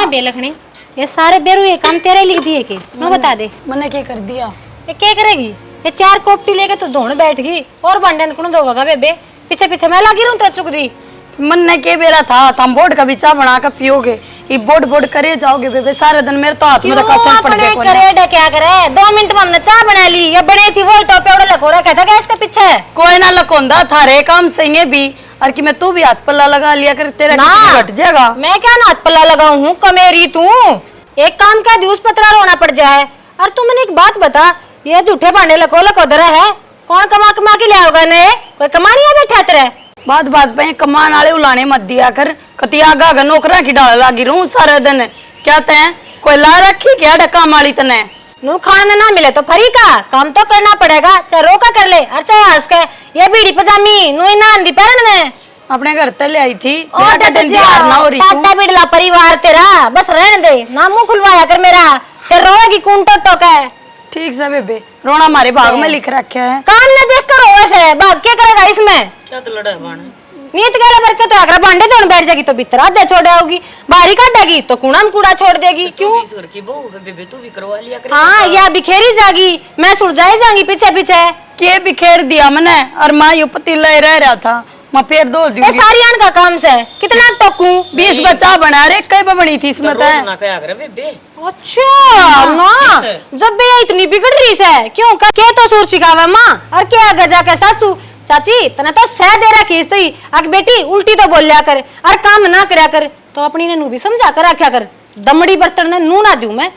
बेलखनी ये सारे बेरू ये काम तेरे लिख दिए के नो बता दे। मैंने क्या कर दिया? ये क्या करेगी? ये 4 कोपटी लेके तो धोने बैठ गई और बंडन कुण दोगा बेबे पीछे पीछे मैं लगी रहूं तेरे चुक दी। मन ने के बेरा था तुम बोर्ड का भी चाह बना कर पियोगे ये बोर्ड बोर्ड करे जाओगे बेबे सारे दिन मेरे तो हाथ में कसम पड़ गया। करे डे क्या करे 2 मिनट में हमने चाह बना ली ये बनी थी वो टोपे उड़े लको रखा था गैस के पीछे। कोई ना लकोंदा थारे काम सही भी और कि मैं तू भी हाथ पल्ला लगा लिया कर तेरा घट जाएगा। मैं क्या हाथ पल्ला लगाऊं हूं कमेरी तू एक काम का दूस पतरा रोना पड़ जाए। और तू मैंने एक बात बता ये झूठे भांडे लको लकोदरा है कौन कमा कमा के ले आओगा ने कोई कमानिया बैठा तेरे बात बात पे कमान वाले उलाने मत दिया कर कतिया गा नौकरा की डाल लागी रहूं सारे दिन क्या तय कोई ला रखी क्या डका माली तने नू खाने ना मिले तो फरी का काम तो करना पड़ेगा चाहे रोका कर ले और चाहे हंस के ये बीड़ी पजामी नू ना आंधी पैरन ने अपने घर ते ले आई थी टाटा बिड़ला परिवार तेरा बस रहने दे ना मुंह खुलवाया कर मेरा फिर रोएगी कौन टोटो है। ठीक से बेबे रोना हमारे भाग में लिख रखा है काम न देख कर रोए से भाग क्या करेगा इसमें क्या तो लड़ा है बाण नीत गले भर के तो अगर बांडे तो बैठ जाएगी तो भीतर आधे छोड़ आओगी बाहरी काटेगी तो कूड़ा में कूड़ा छोड़ देगी क्यों घर की बहू है बेबे तू भी करवा लिया कर। हाँ या बिखेरी जागी मैं सुलझाई जाऊंगी पीछे पीछे के बिखेर दिया मैंने और माँ यू पतीला रह रहा था मैं फिर धो दी सारी आन का काम से कितना टोकू 20 बच्चा बना रे कई बनी थी इसमें तो ना क्या करे बेबे। अच्छा ना जब भी इतनी बिगड़ रही है क्यों के तो सुर सिखावे माँ और क्या गजा के सासू चाची तने तो सह दे रखी सही अग बेटी उल्टी तो बोल लिया कर और काम ना करया कर तो अपनी ने नू भी समझा कर रखा कर दमड़ी बर्तन ने नू ना दूं मैं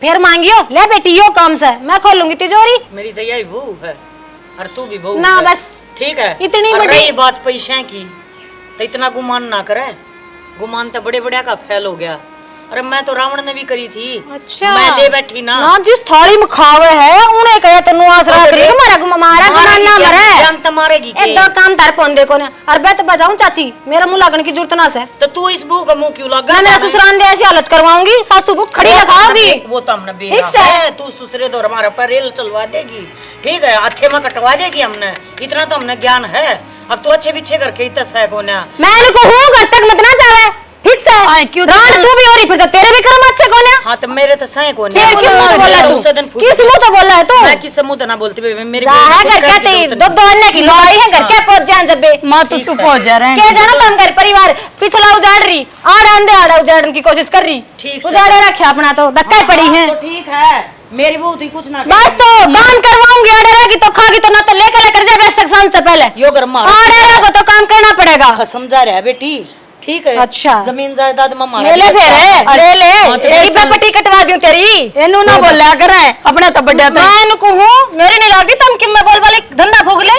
फिर मांगियो ले बेटी यो काम से मैं खोलूंगी तिजोरी मेरी तो यही बहू है और तू भी बहू ना है। बस ठीक है इतनी और बड़ी रही बात पैसे की तो इतना गुमान ना करे गुमान तो बड़े बड़े का फैल हो गया। अरे मैं तो रावण ने भी करी थी। अच्छा मैं दे बैठी ना जिस थाली में खावे है उन्हें कहे तो नुआस रात रे मारा गुमान ना मरे जान तो मारेगी एक दो काम तार फोन देखो ने और मैं तो बजाऊं चाची मेरा मुंह लगने की जरूरत ना से तो तू इस बहू का मुंह क्यों लगा मैं मेरा ससुराल दे ऐसी हालत करवाऊंगी सासू को खड़ी लगाओगी वो तो हमने बेरा है तू ससुरे दौर हमारे पर रेल चलवा देगी ठीक है हाथे में कटवा देगी हमने इतना तो हमने ज्ञान है। अब तो अच्छे पीछे करके इतना सह को ना मैं उनको हूं घर तक मत ना जावे ठीक से क्यों रात तू भी हो रही फिर तो तेरे भी कर्म अच्छे कोने। हां तो मेरे तो सह को ना किस मुंह से बोल रहा है तू मैं किस मुंह से ना बोलती बे मेरे घर क्या ते दो अन्ने की लड़ाई है घर क्या पहुंच जान जब बे मां तू चुप हो जा रहा है के जाना तुम घर परिवार पिछला उजाड़ रही आड़ा उजाड़ने की कोशिश कर रही उजाड़े रखे अपना तो धक्का पड़ी है तो ठीक है मेरी बहू तो कुछ ना बस तो काम करवाऊंगी आड़े रहेगी तो खागी तो ना तो लेकर जा वैसे शाम से पहले यो घर मार आड़े रहेगा तो काम करना पड़ेगा समझा रहा है बेटी ठीक है। अच्छा जमीन जायदाद में मारा ले फिर अरे ले तेरी प्रॉपर्टी कटवा दूं तेरी एनु ना बोला करे अपने तो बड़ा मैं इनको हूं मेरी नहीं लगती तुम कि मैं बोल वाले धंधा फूक ले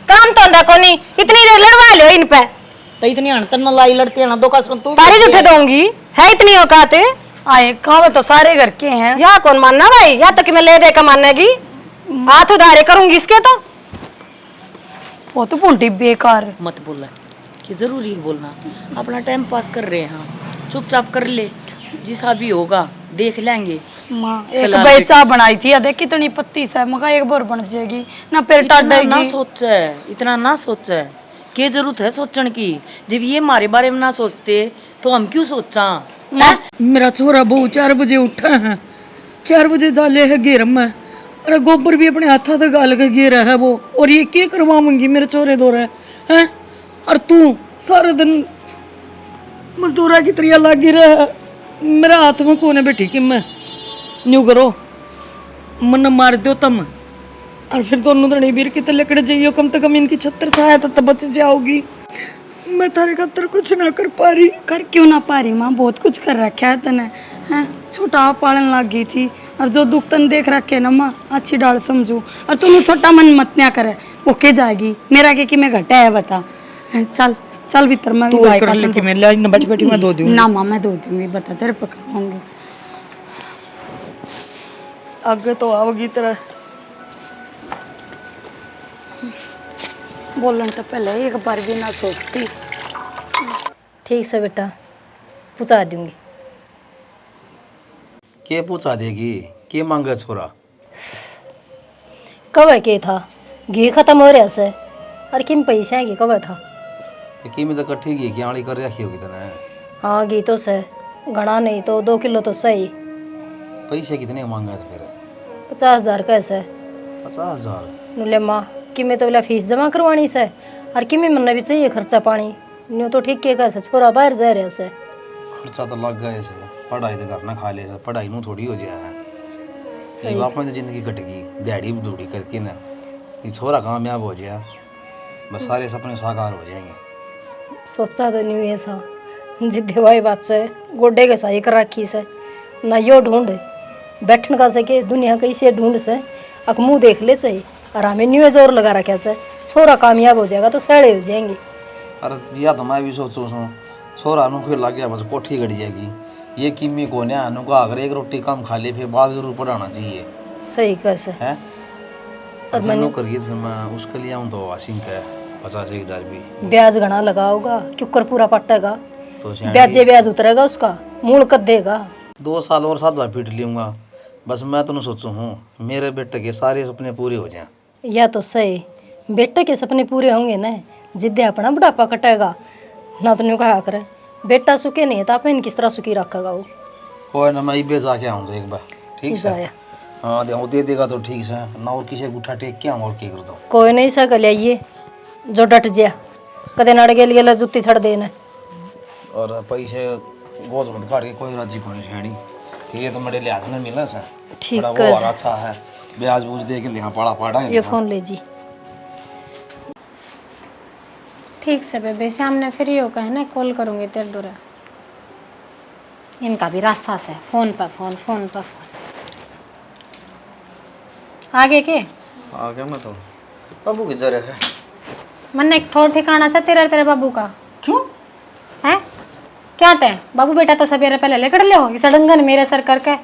काम तो अंदा कोनी इतनी लड़वा लो इन पे तो इतनी अनसन न लाई लड़ती है ना दो का सुन तू तारी उठे दूंगी है इतनी औकात आए खावे तो सारे घर के हैं या कौन मानना भाई या तो कि मैं ले दे का मानेगी हाथ उधारे करूंगी इसके तो वो तो पुंटी बेकार मत बोला कि जरूरी है बोलना अपना टाइम पास कर रहे हैं चुपचाप कर ले जिसा भी होगा देख लेंगे। माँ एक बेचा बनाई थी देख कितनी पत्ती से मगा एक बार बन जाएगी ना फिर टाटेगी ना सोचे इतना ना सोचे क्या जरूरत है सोचने की जब ये हमारे बारे में ना सोचते तो हम क्यों सोचा। मेरा छोरा बहू 4 बजे उठा है 4 बजे डाले है घेर में अरे गोबर भी अपने हाथा से गाल के घेरा है वो और ये क्या करवाऊंगी मेरे छोरे दौरे हैं और तू सारे दिन मजदूरा की तरह लागी रहा मेरा हाथ में कोने बैठी कि मैं न्यू करो मन मार दो तम और फिर दोनों धड़ी बीर की लकड़ जाइयो कम से कम इनकी छत्तर छाया तो बच जाओगी। मैं तारे खातर कुछ ना कर पा रही कर क्यों ना पा रही माँ बहुत कुछ कर रखा है तने हैं छोटा पालन लग गई थी और जो दुख तन देख रखे ना माँ अच्छी डाल समझू और तू छोटा मन मत क्या करे वो के जाएगी मेरा के कि मैं घटा है बता चल चल भीतर मैं तू कर ले कि मैं लाइन बैठी बैठी मैं धो दूंगी ना माँ मैं धो दूंगी बता तेरे पकड़ूंगी आगे तो आओगी तरह बोलन तो पहले एक बार भी ना सोचती। ठीक से बेटा पूछा दूंगी के पूछा देगी के मांगे छोरा कब है के था घी खत्म हो रहा से और किम पैसे की कब था की में तो कट्ठी घी की आड़ी कर रखी होगी तने हाँ घी तो से घना नहीं तो 2 किलो तो सही। पैसे कितने मांगा है फिर? 50,000 कैसे? 50,000? नुले माँ कि मैं तो बोला फीस जमा करवानी से और कि मैं मन भी चाहिए खर्चा पानी न्यू तो ठीक के कैसे छोरा बाहर जा रहे से खर्चा तो लग गए से, पढ़ाई तो करना खा ले से, पढ़ाई नू थोड़ी हो जाए है। सही बाप में तो जिंदगी कट गई दिहाड़ी दूड़ी करके ना। ये छोरा कामयाब हो जाए बस सारे सपने साकार हो जाएंगे। सोचा तो नहीं ऐसा जिद्दे वाई बात से गोडे के सही कर रखी से ना यो ढूंढ बैठन का सके दुनिया कैसे ढूंढ से अक मुँह देख ले चाहिए और हमें न्यू जोर लगा रखा से छोरा कामयाब हो जाएगा तो सड़े हो जाएंगे। अरे या तो मैं भी सोचूँ छोरा नु फिर लग गया बस कोठी गड़ी जाएगी। ये किमी को ने अनु का अगर एक रोटी कम खा ले फिर बाद जरूर पढ़ाना चाहिए। सही कैसे है और मैंने करिए फिर मैं उसके लिए आऊँ तो वाशिंग का 50,000 भी ब्याज घना लगा होगा क्योंकर पूरा पट्टेगा तो ब्याजे ब्याज उतरेगा उसका मूल कद देगा। 2 साल और साझा पीट लूँगा बस। मैं तो सोचूँ हूँ मेरे बेटे के सारे सपने पूरे हो जाएं। या तो सही बेटे के सपने पूरे होंगे ना जिद्दे अपना बुढ़ापा कटेगा ना तो न्यू कहा करे बेटा सुखी नहीं है तो अपन किस तरह सुखी रखेगा वो। कोई ना मैं इबे जाके आऊँ तो एक बार ठीक से। जाया हाँ दे देगा तो ठीक से ना और किसी गुठा टेक के आऊँ और क्या कर दो। कोई नहीं सा कर लिया जो डट जा कदे नड़ गेल गेला जुत्ती छड़ देना और पैसे गोद मत काट के कोई राजी को नहीं छेड़ी कि ये तो मेरे लिहाज में मिला से ठीक बड़ा वो और अच्छा है ब्याज बूझ दे के देखा पड़ा पड़ा ये फोन ले जी। ठीक से बेबे शाम ने फ्री होकर है ना कॉल करूँगी तेरे दूर। इनका भी रास्ता से फोन पर फोन आगे के आगे मैं तो बाबू की जरे है। मन एक ठोर ठिकाना सा तेरे बाबू का क्यों है क्या ते बाबू बेटा तो सवेरे पहले लेकर ले हो इस डंगन मेरे सर करके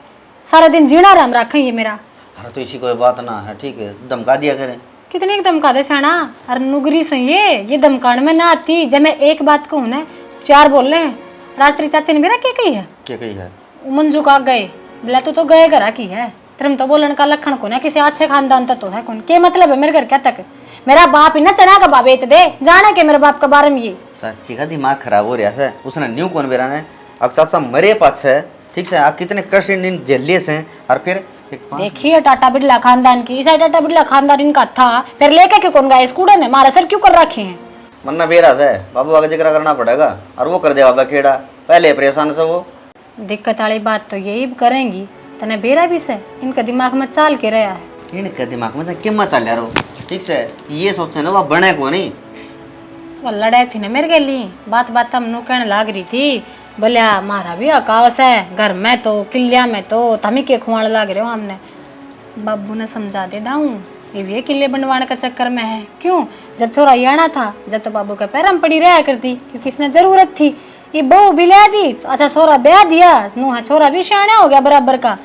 सारा दिन जीना राम रखें ये मेरा। अरे तो इसी कोई बात ना है ठीक है धमका दिया करें। कितने दमका दे साना और नुगरी से ये दमकान में ना आती जब मैं एक बात कहूँ ना 4 बोल रहे हैं। रात्रि चाची ने मेरा क्या कही है क्या कही है मंजू का गए बोला तो गए घर की है तेरे तो बोलन का लक्षण को ना किसी अच्छे खानदान तक तो है कौन के मतलब है मेरे घर क्या तक मेरा बाप ही ना चना का बाप बेच दे जाना के मेरे बाप के बारे में ये चाची का दिमाग खराब हो रहा है उसने न्यू कौन बेरा ने अब चाचा मरे पाछ है ठीक से आप कितने कष्ट इन झेलिए से और फिर देखिए टाटा बिरला खानदान की इस टाटा बिरला खानदान इनका था फिर लेके क्यों कौन गए स्कूटर ने मारा सर क्यों कर रखे हैं मन्ना बेरा है बाबू आगे जिक्र करना पड़ेगा और वो कर देगा बखेड़ा पहले परेशान से वो दिक्कत वाली बात तो यही करेंगी तने बेरा भी से इनका दिमाग में चाल के रहा है इनके दिमाग में क्यों मचा ले रहा ठीक से ये सोचे ना वो बने को नहीं वो लड़ाई थी ना मेरे के लिए बात हम कहने लाग रही थी बोलिया मारा भी अकावस है घर में तो किलिया में तो तमी के खुआण लाग रहे हो हमने बाबू ने समझा दे दाऊँ ये भी किले बनवाने का चक्कर में है क्यों जब छोरा आना था जब तो बाबू के पैर में पड़ी रहा करती क्योंकि इसने जरूरत थी ये बहू भी ले दी अच्छा छोरा ब्याह दिया नूहा छोरा भी सियाना हो गया बराबर का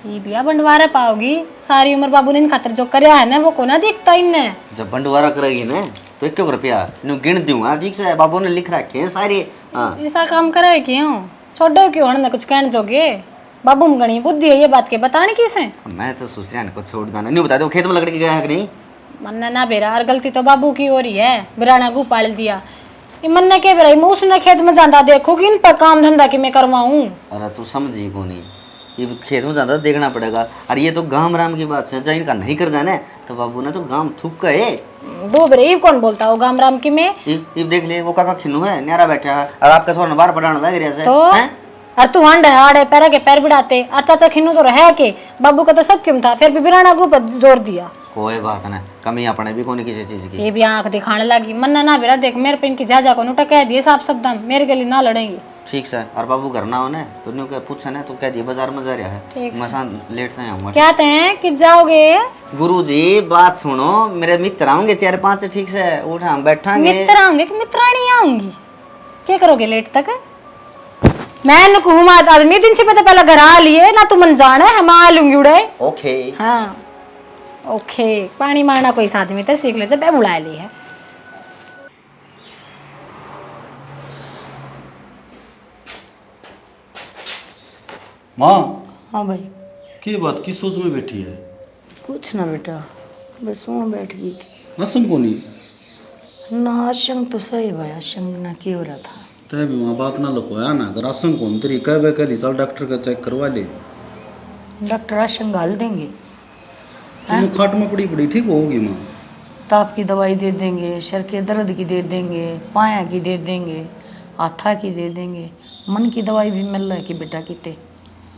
ये भी बंटवारा पाओगी सारी उम्र बाबू ने इन खातर जो करया है ना वो को ना दिखता इनने जब बंटवारा करेगी ना तो 1 रुपया गिन दूंगा ठीक से बाबू ने लिख रखे हैं सारे। हाँ ऐसा काम करे क्यों छोड़ो क्यों ना कुछ कहने जोगे बाबू में गणी बुद्धि है ये बात के बताने किसे मैं तो सोच रहा को छोड़ देना नहीं बता दो खेत में लकड़ी गया है कि नहीं मन्ना ना बेरा और गलती तो बाबू की हो रही है बिराना गु पाल दिया ये मन्ना के बेरा मैं उसने खेत में जाता देखो कि इन पर काम धंधा कि मैं करवाऊं। अरे तू समझी को नहीं ये खेत में जाता देखना पड़ेगा और ये तो गांव राम की बात है जब इनका नहीं कर जाना तो बाबू ने तो गांव थूक के दो बेरे ये कौन बोलता हो गाम राम की में ये देख ले वो काका खिन्नू है न्यारा बैठा है और आपका थोड़ा बाहर पढ़ाने लग रहा है तो और तू हंड है हाड़ है पैरा के पैर बिड़ाते आता तक खिन्नू तो रह के बाबू का तो सब क्यों था फिर भी बिराना गु पर जोर दिया कोई बात ना कमी अपने भी कोई किसी चीज की ये भी आंख दिखाने लगी मन्ना ना बेरा देख मेरे पे इनकी जाजा को नुटा कह दिए साफ शब्द मेरे के लिए ना लड़ेंगे ठीक से और बाबू घर ना हो ना तो न्यू क्या पूछा ना तो कह दिए बाजार में जा रहा है मैं शाम लेट से आऊंगा क्या हैं कि जाओगे गुरुजी बात सुनो मेरे मित्र आऊंगे 4-5 ठीक से उठा हम बैठांगे मित्र आऊंगे कि मित्राणी आऊंगी क्या करोगे लेट तक मैं नुकुम आदमी दिन से पहले घर आ लिए ना तुम जाना है हम आ लूंगी उड़े ओके हाँ ओके पानी मारना कोई आदमी तो सीख ले जब मैं बुला ली है माँ हाँ भाई की बात की सोच में बैठी है कुछ ना बेटा बस वहाँ बैठ गई थी हसन को नहीं ना आशंक तो सही भाई आशंक ना क्यों हो रहा था तय भी वहाँ बात ना लुकोया ना, अगर राशन कौन तेरी कह बे कल चल डॉक्टर का चेक करवा ले। डॉक्टर राशन घाल देंगे, तुम खाट में पड़ी पड़ी ठीक होगी माँ। ताप की दवाई दे देंगे, सर के दर्द की दे देंगे, पाया की दे देंगे, हाथा की दे देंगे। मन की दवाई भी मिल रहा है कि बेटा किते।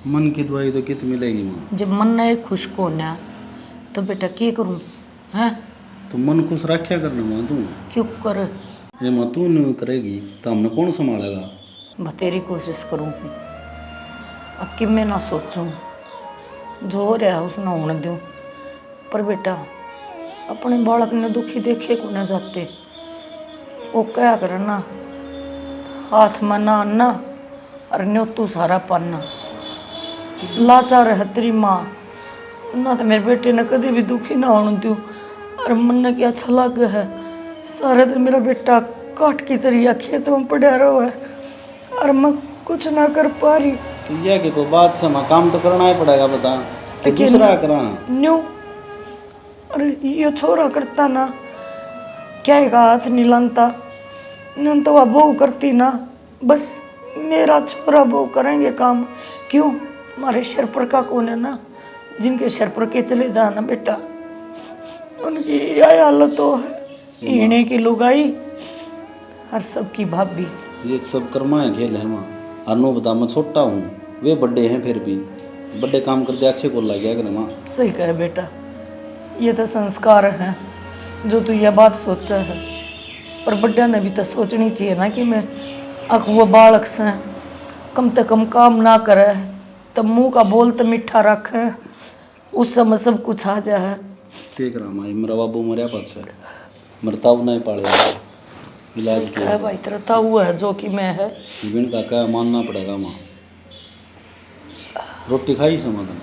मन की दवाई तो कित मिलेगी माँ। जब मन नहीं खुश को ना तो बेटा क्या करूं हैं? तो मन खुश रखा करना माँ तू। क्यों कर? ये माँ तू नहीं करेगी तो हमने कौन संभालेगा। बतेरी कोशिश करूं, अब कि मैं ना सोचूं, जो हो रहा है उसने होने दूं। पर बेटा अपने बालक ने दुखी देखे को ना जाते, वो क्या करे ना, हाथ में ना अन्ना और न्यो तू सारा पन्ना। लाचार है तेरी माँ ना, तो मेरे बेटे ने कभी भी दुखी ना होने दूं। और मन ने क्या अच्छा लग है, सारे दिन मेरा बेटा काट की तरिया खेत में पड़ा रहा है और मैं कुछ ना कर पा रही। तो यह कि कोई बात से माँ काम तो करना ही पड़ेगा बता। तो दूसरा करा न्यू अरे ये छोरा करता ना क्या हाथ नहीं लानता न, तो वह बहू करती ना, बस मेरा छोरा बहू करेंगे काम। क्यों? हमारे सर पर का कौन है ना, जिनके सर पर के चले जाना बेटा, उनकी यह हालत तो है। इन्हें की लुगाई और सबकी भाभी। ये सब कर्मा है खेल है माँ। अनु बता मैं छोटा हूँ, वे बड़े हैं, फिर भी बड़े काम करते अच्छे को लग गया करे माँ। सही कहे बेटा, ये तो संस्कार है जो तू यह बात सोचा है। पर बड्डा ने भी तो सोचनी चाहिए ना कि मैं अक वो बालक से कम से कम काम ना करे, तब मुंह का बोल तो मीठा रखे, उस समय सब कुछ आ जाए। ठीक रहा माँ, मेरा बाबू मरिया पाछे मरता नहीं पाले इलाज क्या किया। भाई तेरा था हुआ है जो कि मैं है। बिन का क्या मानना पड़ेगा माँ। रोटी खाई समाधान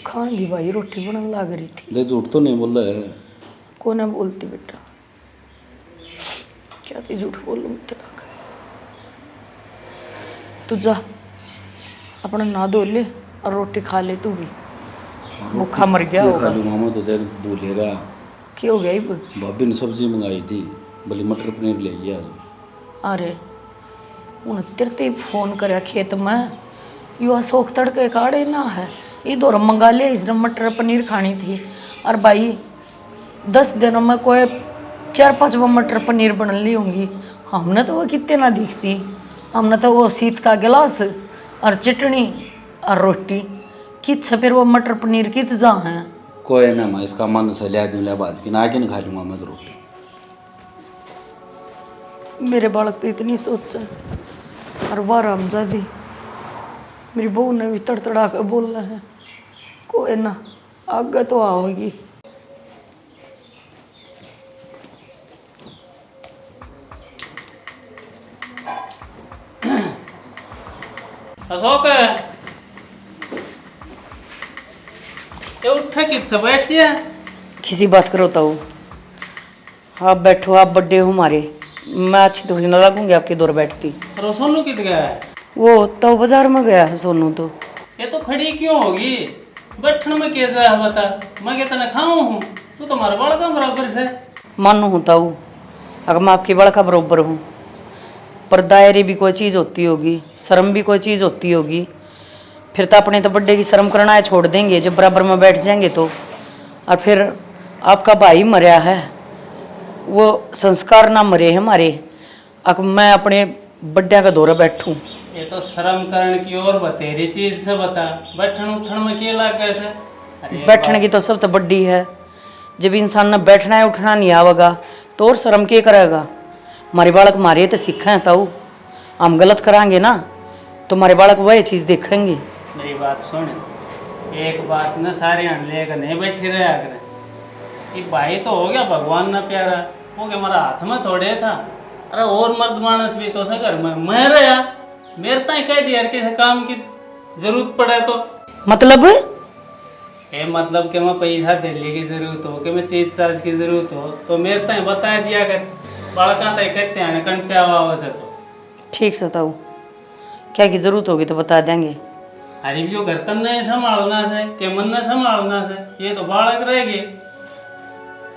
खाएंगी भाई, रोटी बनने लग रही थी। दे झूठ तो नहीं बोल रहे है। को ना बोलती बेटा, क्या थी झूठ बोलूं तेरा। तू जा अपना ना धो ले और रोटी खा ले, तू भी भूखा मर गया खा होगा। लूँ मामा तो देर भूलेगा। क्या हो गया इब? भाभी ने सब्जी मंगाई थी, भले मटर पनीर ले गया आज। अरे उन तेरे फोन करे खेत में, यो अशोक तड़के काढ़े ना है, इधर मंगा ले, इस मटर पनीर खानी थी। और भाई 10 दिनों में कोई 4-5 मटर पनीर बन ली होंगी। हमने तो वो कितने ना दिखती, हमने तो वो शीत का गिलास और चटनी और रोटी कित फिर वो मटर पनीर कित जा है। कोई ना माँ, इसका मन से लिया दूँ लिया बाज की ना के नहीं खा लूँगा मैं तो रोटी। मेरे बालक तो इतनी सोच है। और वाह रामजादी, मेरी बहू ने भी तड़तड़ा कर बोलना है, कोई ना आगे तो आओगी। अशोक ये उठा किससे बैठिए? किसी बात करो तो आप बैठो, आप बड्डे हो हमारे, मैं अच्छी थोड़ी ना लगूंगी आपके दौर बैठती। और सोनू कित गया है? वो तो बाजार में गया है सोनू तो। ये तो खड़ी क्यों होगी? बैठने में क्या जा बता, मैं कितना खाऊं हूँ, तू तो हमारा बड़ा काम बराबर से। मानू होता हूँ अगर मैं आपकी बड़का बराबर हूँ, पर दायरे भी कोई चीज़ होती होगी, शर्म भी कोई चीज़ होती होगी। फिर तो अपने तो बड्डे की शर्म करना है छोड़ देंगे जब बराबर में बैठ जाएंगे तो। और फिर आपका भाई मरा है, वो संस्कार ना मरे हैं हमारे, अब मैं अपने बड्डे का दौरा बैठूं। ये तो शर्म करण की और बतेरी चीज से बता, बैठन उठन में क्या लाग कैसे? अरे बैठने की तो सब तो बड्डी है, जब इंसान ने बैठना है उठना नहीं आवेगा तो और शर्म क्या करेगा। हमारे बालक मारे तो सीखे हैं ताऊ, हम गलत कराएंगे ना तो हमारे बालक वही चीज़ देखेंगे। मेरी बात सुन, एक बात न सारे लेकर नहीं बैठे रहे आकर। ये भाई तो हो गया भगवान ना प्यारा, वो क्या हमारा हाथ में थोड़े था। अरे और मर्द मानस भी तो घर में मैं रहा, मेरे ताई कह दिया किसी काम की जरूरत पड़े तो। मतलब ये मतलब कि मैं पैसा देने की जरूरत हो, कि मैं चीज चार्ज की जरूरत हो तो मेरे ताई बता दिया कर, बड़का ताई कहते हैं कंटे आवा से तो। ठीक से ताऊ, क्या की जरूरत होगी तो बता देंगे। अरे भी घर तन नहीं संभालना से कि मन न संभालना से, ये तो बालक रह गए।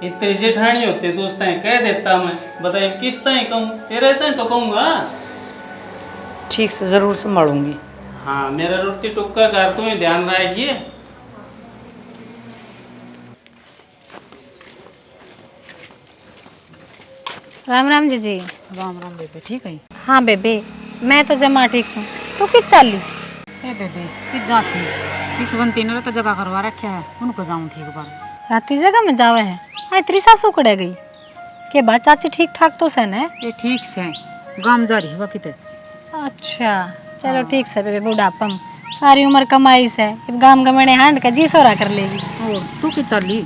इतनी जेठानी होते दोस्त कह देता मैं, बताइए किस ताई कहूँ, तेरे ताई तो कहूँगा। ठीक से ज़रूर संभालूंगी। हाँ मेरा रोटी टुक्का कर तू ही ध्यान रखिए। राम राम जीजी। राम राम बेबे, ठीक है? हाँ बेबे, मैं तो जमा ठीक हूँ। तू किस चाली? ए बेबे किस जाती इस बंती ने तो जगह करवा रखा है, उनको जाऊं थी एक बार। राती जगह में जावे है। हाँ तेरी सासू कड़े गई के बाद चाची ठीक ठाक तो से न? ये ठीक से गाम जा रही हुआ किते। अच्छा चलो ठीक से बेबे, बुढ़ापा में सारी उम्र कमाई से अब गाम गमने हांड के जी सोरा कर लेगी। और तू की चली?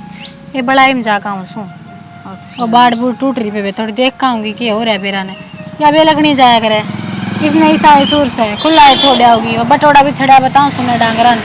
ये बड़ाई में जाका हूँ सू। अच्छा वो बाढ़ बूढ़ टूट रही बेबे, थोड़ी देख का आऊंगी कि हो रहा है बेरा ने या बे लगनी जाया करे। इसने ईसा सूर से खुला है छोड़ा होगी, वो बटोड़ा भी छड़ा बताऊँ सुना डांगरन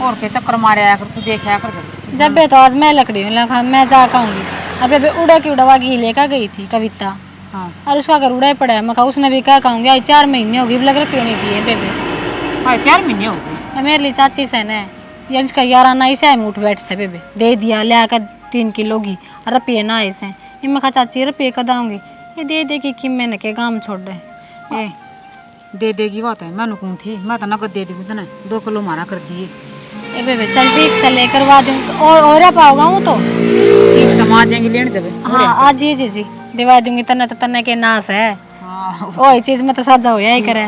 और के चक्कर मारे आया कर, तू देख आया कर जब बे तो आज मैं लकड़ी हूँ लखा मैं जाका आऊंगी। अब बेबे उड़ा की उड़वा घी लेकर गई थी कविता। हाँ और उसका घर उड़ा ही पड़ा है। मैं कहा उसने भी क्या कहूँगी, आई 4 महीने होगी लग रहे क्यों नहीं दिए बेबे। हाँ 4 महीने हो गए। मेरे लिए चाची से न ये इसका 11 ना इसे उठ बैठ से बेबे दे दिया ले आकर 3 किलो घी और रुपये ना ऐसे। ये मैं कहा चाची रुपये कद आऊँगी, ये दे देगी कि मैंने के काम छोड़ रहे। ए दे देगी बात है, मैं नुकूँ थी, मैं तो नकद दे दूँ तो 2 किलो मारा कर दिए। ए बेबे चल ठीक से ले करवा दूँ और पाऊंगा हूँ तो ठीक समा जाएंगे लेने जब। हाँ आज ही जी दिवा दूंगी तन्ने तो तन्ने के नाश है। हाँ ओ चीज में तो सजा हो यही करे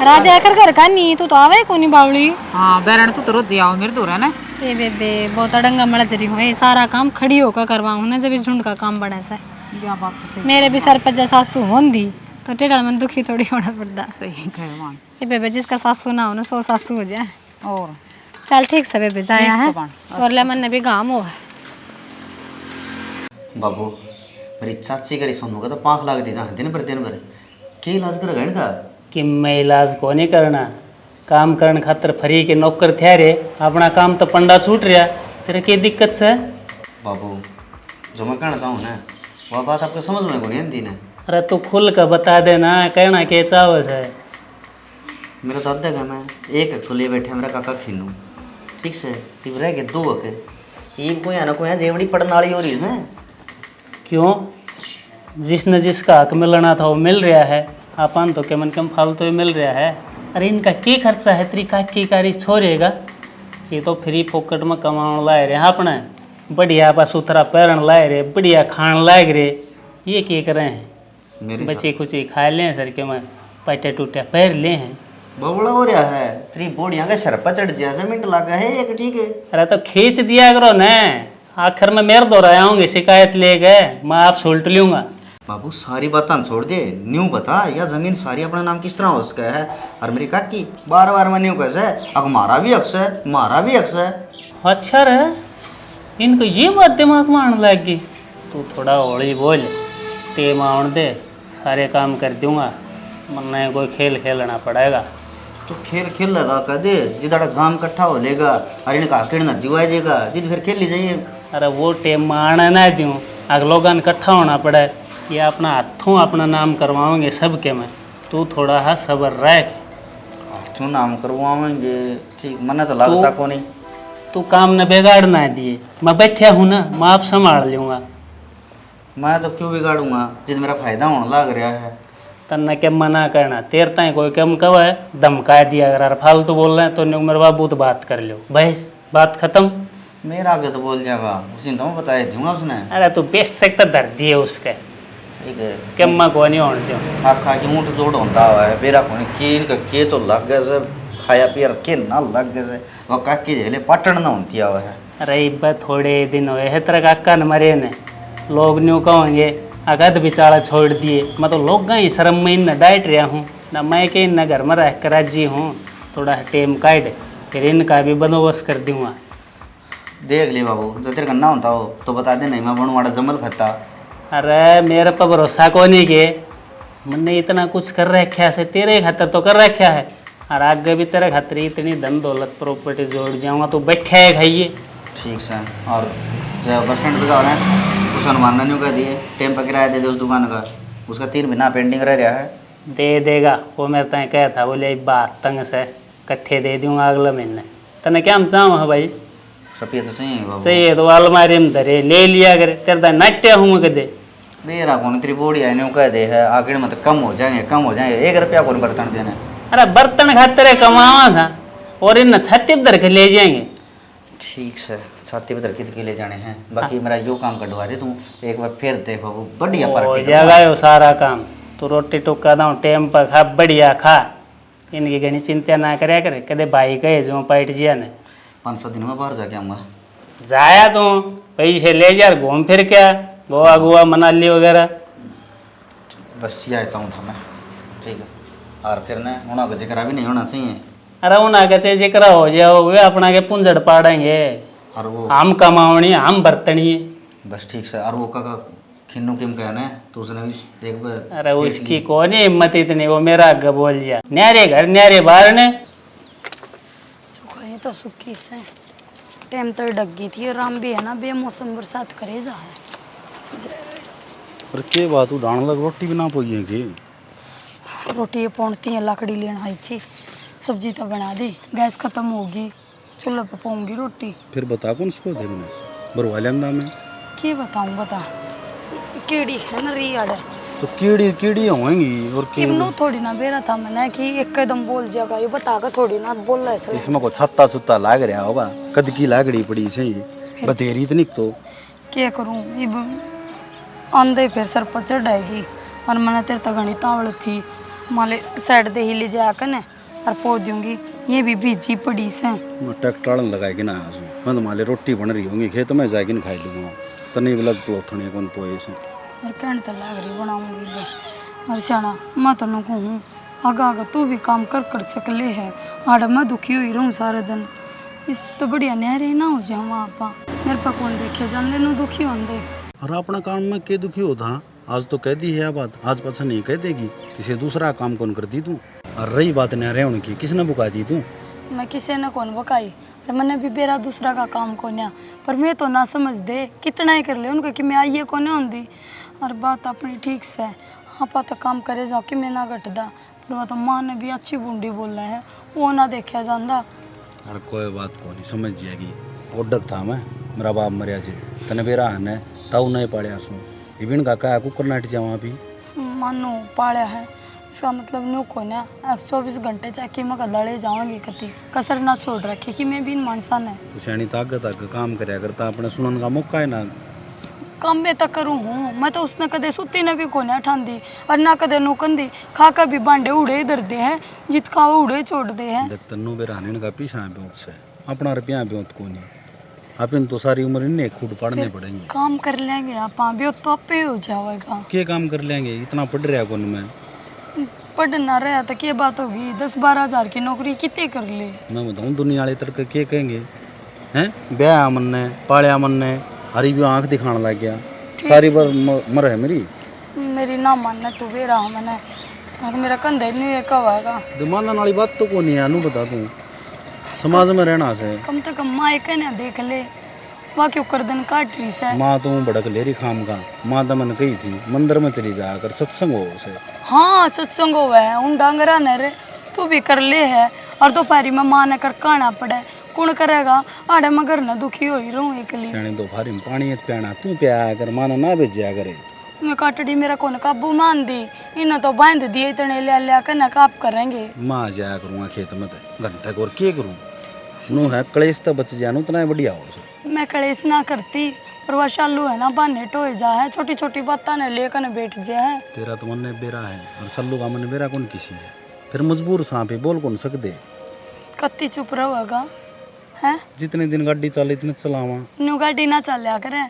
राजा आकर घर का नहीं तू तो आवे को नहीं बावली। हाँ बैरण तू तो रोज आओ मेरे दूर है ना। ए बेबे बहुत अड़ंगा मड़ जरी हुए सारा काम खड़ी होकर करवाऊँ ना जब इस झुंड का काम बने से। क्या बात तो सही। मेरे भी सर पर जैसा सासू होंगी तो टेढ़ा मन दुखी थोड़ी होना पड़ता। सही कहे मान। ये बेबे जिसका सासू ना हो ना 100 सासू हो जाए। और चल ठीक से बेबे जाया ठीक से है बाण, और लेमन ने भी गाम हो है। बाबू मेरी चाची करी सोनू का तो 5 लाख दी जहाँ दिन भर के इलाज कर गए का। कि मैं इलाज को नहीं करना, काम करने खातर फ्री के नौकर थे रे, अपना काम तो पंडा छूट रहा, तेरे की दिक्कत से? बाबू जो मैं कहना चाहूँ ना वह बात आपको समझ में को नहीं आती ना। अरे तू खुल कर बता देना कहना के चावस है। मेरा दादा का मैं एक तो ले बैठे मेरा काका खीनू ठीक से फिर रह गए 2 के ये कोई ना कोई जेवड़ी पड़ने वाली हो रही है। क्यों? जिसने जिसका हक मिलना था वो मिल रहा है, अपन तो कम कम फालतू ही मिल रहा है। अरे इनका क्या खर्चा है तेरी काकी कारी छोड़ेगा, ये तो फ्री फोकट में कमाने लाए रहे अपने, बढ़िया आपा सुथरा पैरण लाए रहे, बढ़िया खान लाए रे, ये क्या कर रहे हैं? बच्चे कुछ खा लें सर के मैं पटे टूटे पैर ले हैं। बबड़ा हो रहा है तेरी बोड़िया का सर पर चढ़ जैसे मिनट लगा है एक ठीक है। अरे तो खींच दिया करो न, आखिर में मेरे दो रहे होंगे शिकायत ले गए मैं आप सुलट लूँगा। बाबू सारी बातें छोड़ दे, न्यू बता यह जमीन सारी अपना नाम किस तरह हो सका है। और मेरी काकी बार में न्यू कैसे अब मारा भी अक्स है मारा भी अक्स है। अच्छा रे इनको ये बात दिमाग में आने लग गई। तू थोड़ा हौली बोल, टेम आउन दे, सारे काम कर दूंगा, मन्ने कोई खेल खेलना पड़ेगा। तो खेल लगा कर दे जिधर गांव इकट्ठा हो लेगा और इनका आखिर न दिवाई देगा जिद फिर खेल ली जाइए। अरे वो टेम में आना ना दूँ, अगलों का इकट्ठा होना पड़े, ये अपना हाथों अपना नाम करवाओगे सबके में, तू थोड़ा हा सब्र रख। क्यों नाम करवाएंगे ठीक मना तो लगता को नहीं। तू काम न बिगाड़ ना दिए, मैं बैठा हूँ ना, मैं आप संभाल लूँगा। मैं तो क्यों बिगाड़ूंगा जिद मेरा फायदा होने लग रहा है। तन्ने के मना करना, तेर ताई कोई कम कब है धमका दिया अगर फालतू बोल रहे हैं तो मेरे बाबू तो बात कर लो बहस, बात खत्म। मेरा आगे तो बोल जाएगा उसी तो मैं बताया दूंगा उसने। अरे तू बेशक तो दर्द दिए उसके ठीक है कम्मा को नहीं होने दो। खा के ऊँट जोड़ होता हुआ है बेरा को खीर का के तो लग गए से खाया पिया के ना लग गए से वह काकी झेले पटन ना होती हुआ है। अरे इब्बा थोड़े दिन हुए है तेरा काका न मरे ने, लोग न्यू कहेंगे अगध बिचारा छोड़ दिए, मैं तो लोग गई शर्म में इन डाइट रहा हूँ ना, मैं के इन घर में रह कर राजी हूँ, थोड़ा टेम काट फिर इनका भी बंदोबस्त कर दूँगा। देख ले बाबू जो तेरे का ना होता हो तो बता दे, नहीं मैं बनवाड़ा जमल फता। अरे मेरे पर भरोसा को नहीं के, मैंने इतना कुछ कर रखा है, तेरे खातर तो कर रखा है, और आगे भी तेरे खातर इतनी धन दौलत प्रॉपर्टी जोड़ जाऊँगा तो बैठे है खाइए। ठीक से और जब बस स्टैंड पे जा रहे हैं उस अनुमान ने कह दिए टेम पर किराया दे दे उस दुकान का, उसका 3 महीना पेंडिंग रह रहा है। दे देगा वो, मेरे तय कहा था बोले बात तंग से कट्ठे दे दूंगा अगले महीने। तने क्या हम चाहूँ है भाई सफिया तो सही है बाबू। सही है तो अलमारी में धरे ले लिया करे, तेरे तय नाट्य हूँ कदे दे रहा कौन तेरी बोड़ी है न्यू कह दे है आखिर में तो कम हो जाएंगे 1 रुपया कौन बर्तन देने। अरे बर्तन खातिर कमावा था और इन छाती पर धर के ले जाएंगे। ठीक से छाती पे धर के ले जाने हैं। बाकी मेरा यो काम कटवा दे तू एक बार फिर देखो वो बढ़िया हो पार्टी जाएगा यो सारा काम। तू रोटी टुक्का दाऊ टेम पर खा बढ़िया खा, इनकी घनी चिंता ना करे करे। कदे भाई कहे जो पैट जिया ने 5-7 दिन में बाहर जाके आऊँगा। जाया तू पैसे ले जा घूम फिर क्या गोवा गोवा मनाली वगैरह। बस यही चाहूँ था मैं। ठीक है और फिर ना होना का जिक्र भी नहीं होना चाहिए। अरे उन आगे से जिक्र हो जाओ वे अपना के पुंजड़ पाड़ेंगे। और वो हम कमावनी हम बर्तनी। बस ठीक से और वो काका खिन्नू किम कहना है तो उसने भी एक बार अरे उसकी कौन है हिम्मत इतनी, वो मेरा आगे बोल जा। न्यारे घर न्यारे बाहर ने सुखाई तो सुखी से टाइम तो डग गई थी। आराम भी है ना, बेमौसम बरसात करे जा है। पर के बात उड़ान लग रोटी भी ना पोई है के रोटी ये पौंडती है, लकड़ी लेना आई थी, सब्जी तो बना दी, गैस खत्म होगी, चूल्हे पे पौंगी रोटी। फिर बता कौन सो दे मैंने बरवा लेंदा मैं क्या बताऊं बता, कीड़ी है ना री अड़े तो कीड़ी होंगी और के इवनू थोड़ी ना बेरा था मैंने कि एकदम बोल जाएगा, ये बता कर थोड़ी ना बोल रहा है सर। इसमें को छत्ता छुत्ता लाग रहा होगा, कद की लागड़ी पड़ी से बतेरी इतनी तो क्या करूं इब आंधे फिर सर पर चढ़ाएगी। और मैंने तेरे तक घनी तावड़ थी, माले साइड दे ही ले जाकर ने और पहुंच दूंगी। ये भी भीजी पड़ी से मैं ट्रैक्टर लगाएगी ना आसू मैं तो माले रोटी बन रही होंगी खेत में जाके खाई लूँगा तो नहीं लग प्लोथने कौन पोए से और कहने तो लग रही बनाऊंगी बे। और सियाना मैं तो नुकू हूँ आगा आगा तू भी काम कर कर सकले है। आड़ मैं दुखी हुई रहूँ सारे दिन, इस तो बढ़िया नहरे ना हो जाए वहाँ पा मेरे पा कौन देखे जान लेनू दुखी हों दे। और अपना काम में के दुखी होता आज तो कह दी है बात, आज पाछा नहीं कह देगी किसी दूसरा काम कौन कर दी तू। और रही बात न रहने की किसने बुका दी तू। मैं किसी ने कौन बकाई और मैंने भी बेरा दूसरा का काम कोन्या, पर मैं तो ना समझ दे कितना ही कर ले उनका कि मैं आइए कोने होंगी। और बात अपनी ठीक से हाँ पाता काम करे जाओ कि मैं ना घटदा, पर वो तो माँ ने भी अच्छी बूंदी बोला है वो ना देखा जाता। अरे कोई बात को नहीं समझ जाएगी। ओडक था मैं मेरा बाप मरिया जी तने बेरा है ताऊ नहीं पालिया सू इबिन का क्या कुकर नाट जा वहाँ भी मानो पाया है, इसका मतलब न्यू को ना 24 घंटे चाहे कि मैं दड़े जाऊंगी कति कसर ना छोड़ रखी कि मैं भी मानसा ने तो श्याणी ताकत आके काम करया करता अपने सुनन का मौका है ना। काम में तक करूँ हूँ मैं तो उसने कदे सुती ने भी कोने ठांदी और ना कदे नौकंदी खा कर भी बांडे उड़े इधर दे है जित खा उड़े छोड़ दे है। देख तन्नू बेरा हनीन का पीछा ब्योत से अपना रुपया ब्योत को नहीं अपन तो सारी उम्र इन्हें खूट पढ़ने पड़ेंगे। काम कर लेंगे आप भी तो आपे हो जाएगा। क्या काम कर लेंगे इतना पढ़ रहा कौन मैं पढ़ना रहा तो क्या बात होगी 10-12 हज़ार की नौकरी कितने कर ले। मैं बताऊँ दुनिया वाले तरह के कहेंगे हैं ब्याह मन ने पालिया मन ने हरी भी आँख दिखाने लग गया सारी बार मर है मेरी ना मानना तू भी रहा मैंने और मेरा कंधे नहीं है कब आएगा। मानने वाली बात तो कौन है अनु बता दूँ समाज में रहना से कम से कम माँ एक ने देख ले वहाँ क्यों कर दिन काट रही से। माँ तो भड़क ले रही खाम का माँ तो मैंने कही थी मंदिर में चली जाकर सत्संग हो से। हाँ सत्संग हो है उन डांगरा ने रे तू भी कर ले है और दोपहरी में माँ ने कर काना पड़े कौन करेगा आड़े मगर न दुखी हो ही रहूँ एक लिए। सियाणी दोपहरी में पानी प्याना तू प्या कर माना ना भेजा करे मैं काटड़ी मेरा कौन काबू मान दी इन्हें तो बांध दिए इतने ले कर न काप करेंगे। माँ जाया करूँगा खेत में तो घंटे को और क्या करूँ नू है कलेश तो बच जाए उतना बढ़िया हो। मैं कलेश ना करती पर वह शालू है ना बाने टोए जा है छोटी छोटी बातें ने लेकर बैठ जाए। तेरा तो मन ने बेरा है और सल्लू का मन बेरा कौन किसी है फिर मजबूर सांप बोल कौन सकते कत्ती चुप रहेगा है जितने दिन गाड़ी चले इतने चलावा न्यू गाड़ी ना चलिया करे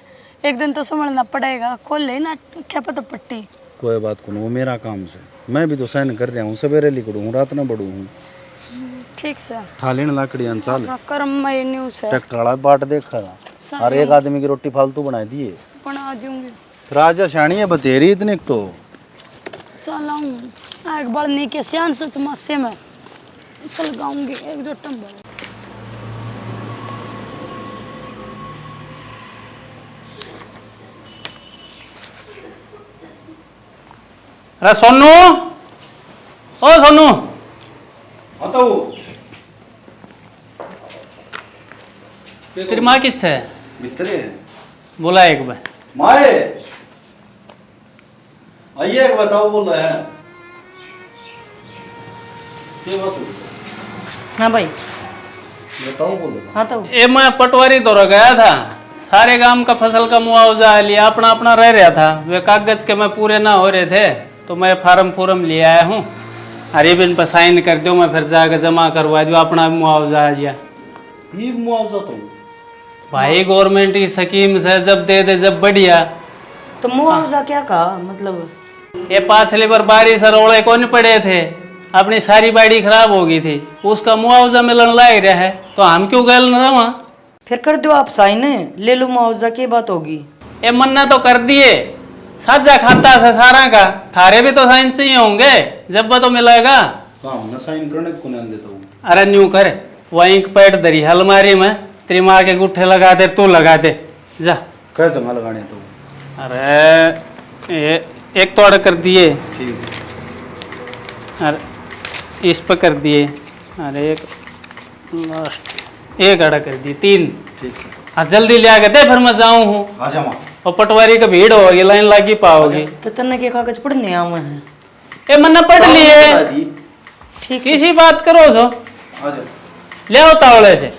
एक दिन तो समझना पड़ेगा खोल ले ना खेपत पट्टी। कोई बात को वो मेरा काम से मैं भी तो सहन कर रहा हूँ सवेरे लिखड़ू हूँ रात में बढ़ू हूँ ठीक से खा लेना लाकड़ी चाल कर्म में न्यूज है ट्रैक्टर वाला बाट देखा और एक आदमी की रोटी फालतू बना दिए बना दूंगी फिर आज शाणी है बतेरी इतने तो चलाऊँ एक बार नहीं के सियान सच मस्से में चल गाऊंगी एक जो टम्बल। अरे सोनू ओ सोनू तेरी माँ किस है मित्र बोला एक बार माए आइए एक बताओ बोल रहे हैं हाँ भाई बताओ बोलो। हाँ तो ये मैं पटवारी तो रह गया था, सारे गांव का फसल का मुआवजा लिया, अपना अपना रह रहा था। वे कागज के मैं पूरे ना हो रहे थे तो मैं फार्म ले आया हूँ। अरे बिन पर साइन कर दो, मैं फिर जाकर जमा करवा दूँ, अपना मुआवजा आ गया। ये मुआवजा तो भाई गवर्नमेंट की स्कीम से जब दे दे जब बढ़िया। तो मुआवजा क्या कहा मतलब? ये पाछली बार बारिश और ओले कौन पड़े थे, अपनी सारी बाड़ी खराब हो गई थी, उसका मुआवजा मिलन लाग रहा है, तो हम क्यों गए न रहा? फिर कर दो आप साइन, ले लो मुआवजा, की बात होगी। ये मन्ना तो कर दिए, साझा खाता है सारा का, थारे भी तो साइन चाहिए होंगे, जब तो मिलेगा। हाँ मैं साइन करने को नहीं देता हूँ। अरे न्यू कर, वहीं पैड धरी अलमारी में, तेरी माँ के गुट्ठे लगा दे, तू लगा दे जा। क्या जगह लगाने तो? अरे ये एक तो ऑर्डर कर दिए, ठीक है। अरे इस पर कर दिए, अरे एक लास्ट एक ऑर्डर कर दिए, 3। ठीक है। हाँ जल्दी ले आके दे, फिर मैं जाऊँ हूँ। आजा माँ। और पटवारी का भीड़ होगी, लाइन लगी पाओगी। तो तन्ने के कागज पढ़ने आवे हैं। ये मन्ना पढ़ लिए, ठीक से किसी बात करो सो आजा। ले आओ तावड़े से।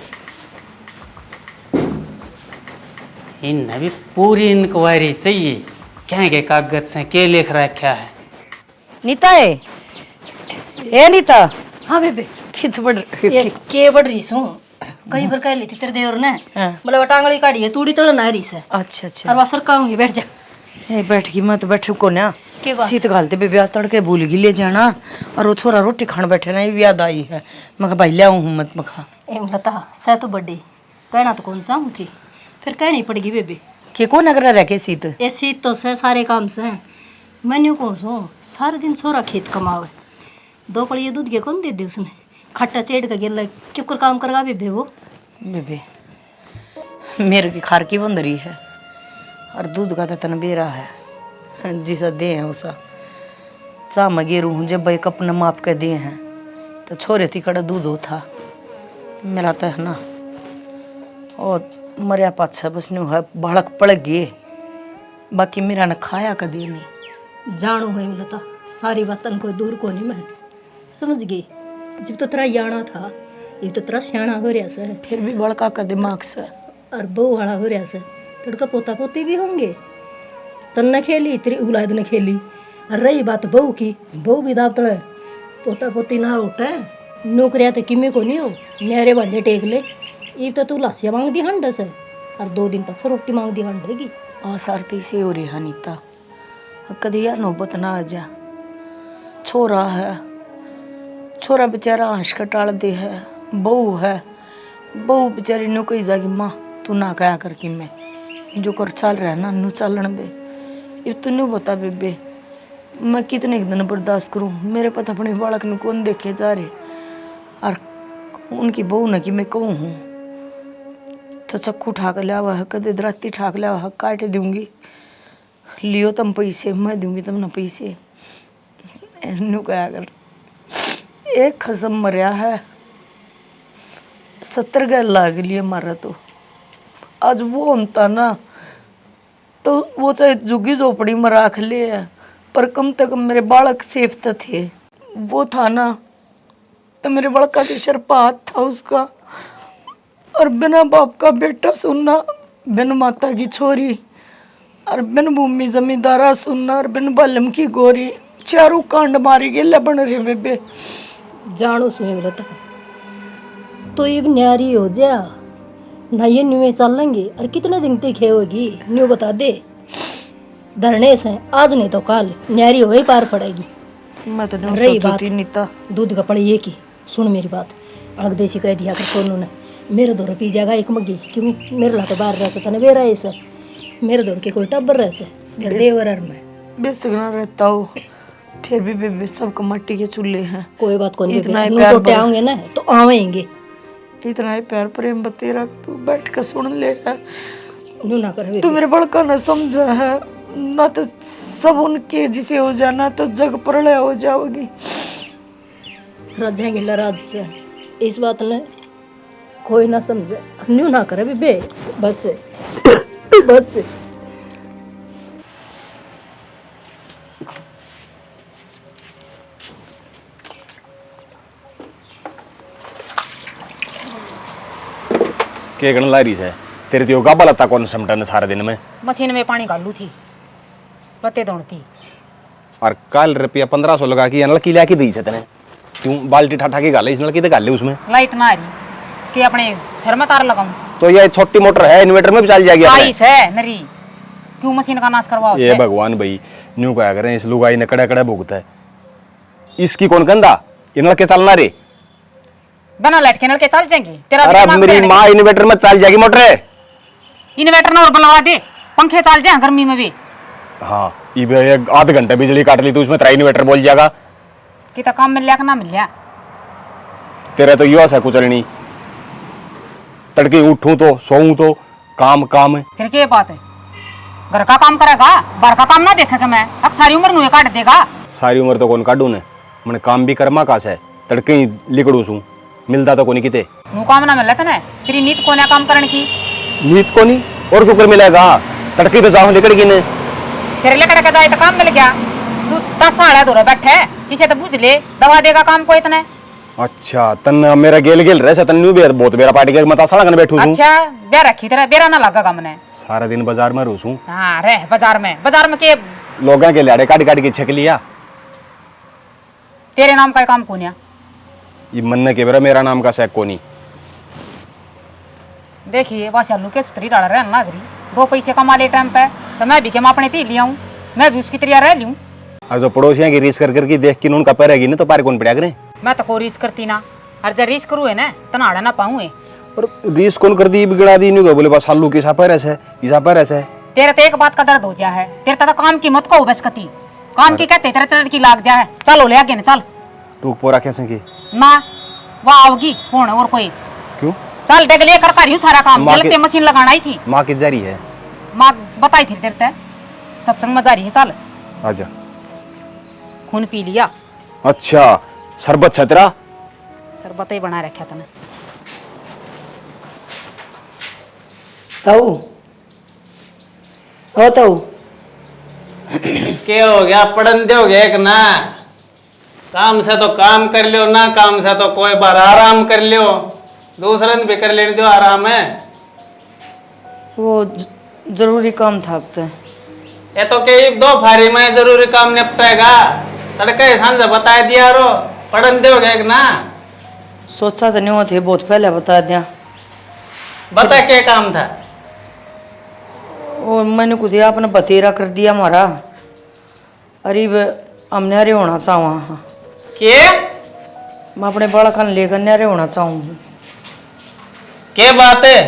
इन भी पूरी इंक्वायरी चाहिए, क्या के कागज से के लिख रखा है। नीता है ए नीता, हाँ बेबे खित पढ़ ये के बढ़ रही सो कई बार कह ली थी तेरे देवर ने हाँ। मतलब टांगड़ी काटी है तूड़ी तड़ ना रही से अच्छा अच्छा। और वसर कहूंगी बैठ जा। ए बैठ गई मैं तो बैठू को ना, के बात? सीत घालते पे ब्याज तड़के भूल गई ले जाना, और वो छोरा रोटी खान बैठे ना, ये याद आई है। मैं कहा भाई ले आऊँ मत मखा एम लता सह तो बड्डी कहना तो कौन चाहूँ थी, फिर कहनी पड़गी बेबे। के कौन अगर रह के सीत ये सीत तो से सारे काम से मैन्यू कौन सो सारे दिन छोरा खेत कमावे, 2 पड़िए दूध के कौन दे दे उसने, खट्टा चेड़ का गेला क्यों कर काम करगा बेबे वो। बेबे मेरे की खार की बंदरी है, और दूध का तो तन बेरा है, जिसा दे है उसा चा मगेरू हूँ। जब भाई कप न माप के दिए हैं तो छोरे थी कड़ा दूध हो था मेरा तो है ना, और मरिया पाछा बस न्यू है बालक पड़ गए, बाकी मेरा न खाया कदी नहीं। जानू है लता सारी बातन कोई दूर को नहीं मैं समझ गई। जब तो तेरा याना था ये तो तेरा सियाना हो रहा से, फिर भी बड़का का दिमाग से और बहू वाला हो रहा से, लड़का पोता पोती भी होंगे। तन न खेली तेरी औलाद न खेली, और रही बात बहू की, बहू भी दाब तड़े पोता पोती ना उठे, नौकरिया तो किमे को नहीं हो, न्यारे भांडे टेक ले। ये तो तू लासिया मांग दी हंड से, और 2 दिन पाछो रोटी मांग दी हंडेगी। आसारती से हो रही है नीता, कदी यार नौबत ना आ जा। छोरा है, छोरा बेचारा हंस का टाल दे है, बहू है, बहू बेचारी नो कही जागी माँ तू ना कहा कर कि मैं जो कर चल रहा है ना नू चलन दे। ये तू नहीं बता बेबे मैं कितने एक दिन बर्दाश्त करूं, मेरे पता अपने बालक ने कौन देखे जा रहे, और उनकी बहू न कि मैं कहूँ हूँ तो चक्कू ठाक लिया हुआ है, कदे दराती ठाक लिया हुआ है, काट दूंगी, लियो तुम पैसे मैं दूंगी तुम ना पैसे। नू क्या कर एक खसम मरिया है, 70 गैल लाग लिए मारा तो आज वो होता ना तो वो चाहे झुग्गी झोपड़ी में राख ले, पर कम से कम मेरे बालक सेफ तो थे। वो था ना तो मेरे बड़का के सिर पर हाथ था उसका, और बिना बाप का बेटा सुनना, बिन माता की छोरी, और बिन भूमि जमींदारा सुनना, और बिन बलम की गोरी, चारों कांड मारी गेले बन रहे बेबे। जानू सुने लता तो ये न्यारी हो जा ना, ये न्यू चल लेंगे और कितने दिन तक होगी न्यू बता दे। धरने से आज नहीं तो कल न्यारी हो ही पार पड़ेगी। मैं तो नहीं रही सोचती बात नीता, दूध का पड़ी ये की सुन मेरी बात, अलग देसी कह दिया कर सोनू ने, मेरे दौर पी जाएगा एक मग्गी, क्यों मेरे ला तो बाहर रह सकता बेरा ऐसे, मेरे दौर के कोई टब्बर रह से मेरे देवर में बेसगना रहता हो, फिर भी बेबे सबको मट्टी के चूल्हे हैं। कोई बात को इतना ही नहीं, प्यार टोटे आऊंगे ना तो आवेंगे। इतना ही प्यार प्रेम बतेरा तू बैठ कर सुन ले है। न्यू ना कर तू मेरे बड़का न समझा है ना, तो सब उनके जिसे हो जाना तो जग प्रलय हो जाओगी। राजेंगे लराज से इस बात ने कोई ना समझे, न्यू ना करे बेबे बस बस। के गण लारी से तेरे तो योगा बलता कौन समटन सारा दिन में मशीन में पानी गालू थी पत्ते दौड़ती और कल रुपया 1500 लगा के नल की लेके दी से तने क्यों बाल्टी ठाठा के गाले इस नल की तो गाले उसमें लाइट ना आ रही कि अपने सर में तार लगाऊं तो ये छोटी मोटर है इन्वर्टर में भी चल जाएगी अपने। आइस है नरी क्यों मशीन का नाश करवाओ ये भगवान भाई न्यू क्या करें इस लुगाई ने कड़ा कड़ा भुगता है इसकी कौन कंधा ये नल के चलना रे बिना लाइट के नल के चल जाएंगे तेरा अरे दिमाग मेरी बैठ माँ इन्वर्टर में चल जाएगी मोटर गया। इन्वर्टर ना और बुलवा दे पंखे चल जाए गर्मी में भी हाँ ये आध घंटे बिजली काट ली तो उसमें तेरा इन्वर्टर बोल जाएगा कि तो काम मिल लिया कि ना मिल लिया तेरा तो युवा है कुचलनी तड़के उठूं तो सोऊं तो काम काम है फिर क्या बात है घर का काम करेगा बाहर का काम ना देखेगा मैं अब सारी उम्र नुए काट देगा सारी उम्र तो कौन काटू ने मैंने काम भी करमा का है तड़के ही लिकड़ू सू मिलता तो कोनी किते नु काम ना मिलता ना तेरी नीत कोने काम करने की नीत को नहीं और क्यों कर मिलेगा तड़के तो जाऊं लिकड़गी ने फिर लेकर के जाए तो काम मिल गया तू 10 साढ़े दूर बैठे किसे तो बुझ ले दवा देगा काम को इतने अच्छा तन मेरा गेल गेल रहे से तन न्यू बेर बहुत बेरा पार्टी के मता सड़क ने बैठू छू अच्छा बे रखी तेरा बेरा ना लगा हमने सारा दिन बाजार में रहूं हां रे बाजार में के लोगों के लाड़े काट काट के छक लिया तेरे नाम का काम कोनिया ये मन के बेरा मेरा नाम का सैक कोनी देखिए वाशा लुके सुतरी डाल रहे ना गरी 2 पैसे कमा ले टाइम पे तो मैं भी के अपने ती लिया हूं मैं भी उसकी तरिया रह लूं और जो पड़ोसियां की रीस कर करके देख के उनका पैरेगी ना तो पार कौन पड़ा करे मैं तो कोई रीस करती ना और जब रीस करूँ है ना तनाड़ा ना पाऊँ और रीस कौन कर दी बिगड़ा दी नहीं बोले बस आलू के सापर ऐसे ईसा पर ऐसे तेरे तो एक बात का दर्द हो गया है तेरे तो काम की मत को बस कती काम की कहते तेरा चढ़ की लाग जा है चलो ले आगे ना चल तू पोरा कैसे की ना वह आओगी कौन और कोई क्यों चल देख ले कर रही हूँ सारा काम माँ लगते मशीन लगाना ही थी माँ की जारी है माँ बताई थी तेरे ते सत्संग में जा रही है चल आजा खून पी लिया अच्छा शरबत छतरा शरबत ही बना रखा तने ताऊ हो ताऊ क्या हो गया पढ़न दोगे एक ना काम से तो काम कर लियो ना काम से तो कोई बार आराम कर लियो दूसरन भी कर लेने दो आराम है वो जरूरी काम था अब तो ये तो कई 2 फारी में जरूरी काम निपटेगा तड़के सांझ बता दिया रो पढ़न दोगे एक ना सोचा तो नहीं थे बहुत पहले बता दिया बता क्या काम था और मैंने कुछ आपने बतेरा कर दिया हमारा अरे हमने अरे होना चाहूँ के मैं अपने बालक लेकर न्यारे होना चाहूँ के बात है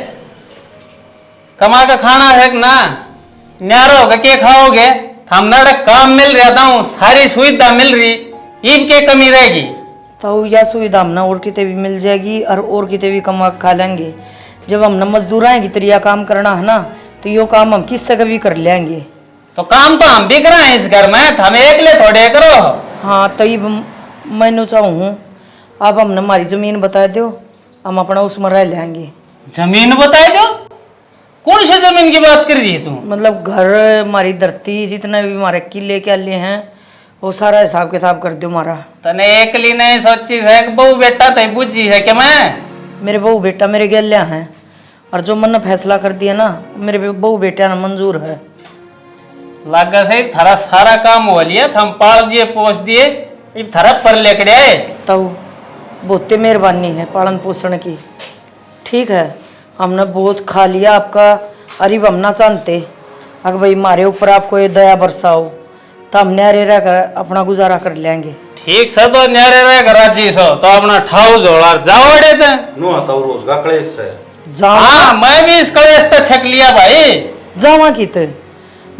कमा का खाना है कि ना न्यारो होगा के खाओगे हमने काम मिल रहा था सारी सुविधा मिल रही ईब के कमी रहेगी तो यह सुविधा हमने और किते भी मिल जाएगी और किते भी कमा खा लेंगे जब हमने मजदूर आएंगे तरिया काम करना है ना तो यो काम हम किससे कभी कर लेंगे तो काम तो हम भी कराए इस घर में हम एकले थोड़े करो हाँ तब मैंने चाहूँ अब हमने हमारी जमीन बता दो हम अपना उसमें रह लेंगे जमीन बताए दो कौन सी जमीन की बात कर रही है तू मतलब घर हमारी धरती जितने भी हमारे किले के लिए हैं वो सारा हिसाब किताब कर दो हमारा तने एकली नहीं सोची है कि बहू बेटा तय बुझी है कि मैं मेरे बहू बेटा मेरे गलिया हैं और जो मन ने फैसला कर दिया ना मेरे बहू बेटा ने मंजूर है लागा से थारा सारा काम हो लिया हम पाल दिए पोस दिए अब थारा पर लेकर आए तो बहुत मेहरबानी है पालन पोषण की ठीक है हमने बहुत खा लिया आपका अरे हम ना जानते अगर भाई हमारे ऊपर आपको ये दया बरसाओ तो हम न्यारे रहकर अपना गुजारा कर लेंगे ठीक से तो न्यारे रह राजी सो तो अपना ठाऊ जोड़ा जाओ अड़े थे नो आता रोज का क्लेश है हाँ मैं भी इस कलेश तक छक लिया भाई जावा किते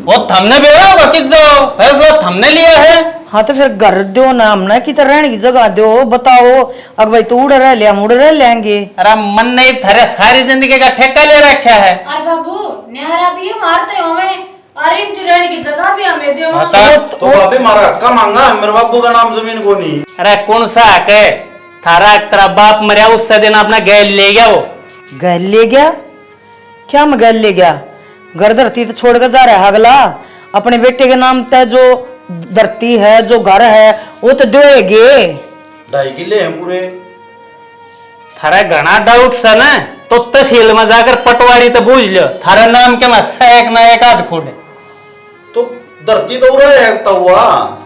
वो हमने बेरा होगा कि जो फैसला हमने लिया है हाँ तो फिर घर दो ना हमने किधर रहने की जगह दो बताओ अगर भाई तू उड़ रह लिया हम उड़ रह लेंगे अरे मन नहीं थारे सारी जिंदगी का ठेका ले रखा है अरे बाबू न्यारा भी मारते हो मैं अरे इनकी रहने की जगह भी हमें दे तो बाबे मारा हक्का मांगा मेरे बापू का नाम जमीन को नहीं अरे कौन सा हक है थारा तेरा बाप मरिया उससे दिन अपना गैल ले गया वो गैल ले गया क्या मैं गैल ले गया घर धरती तो छोड़ कर जा रहा है अगला अपने बेटे के नाम तय जो धरती है जो घर है वो तो देगे 2.5 किले हैं पूरे थारा घना डाउट सा ना तो तहसील में जाकर पटवारी तो बूझ लो, थारा नाम के मैं सैक ना एक आध खोड़े। तो धरती तो उड़ा है हुआ।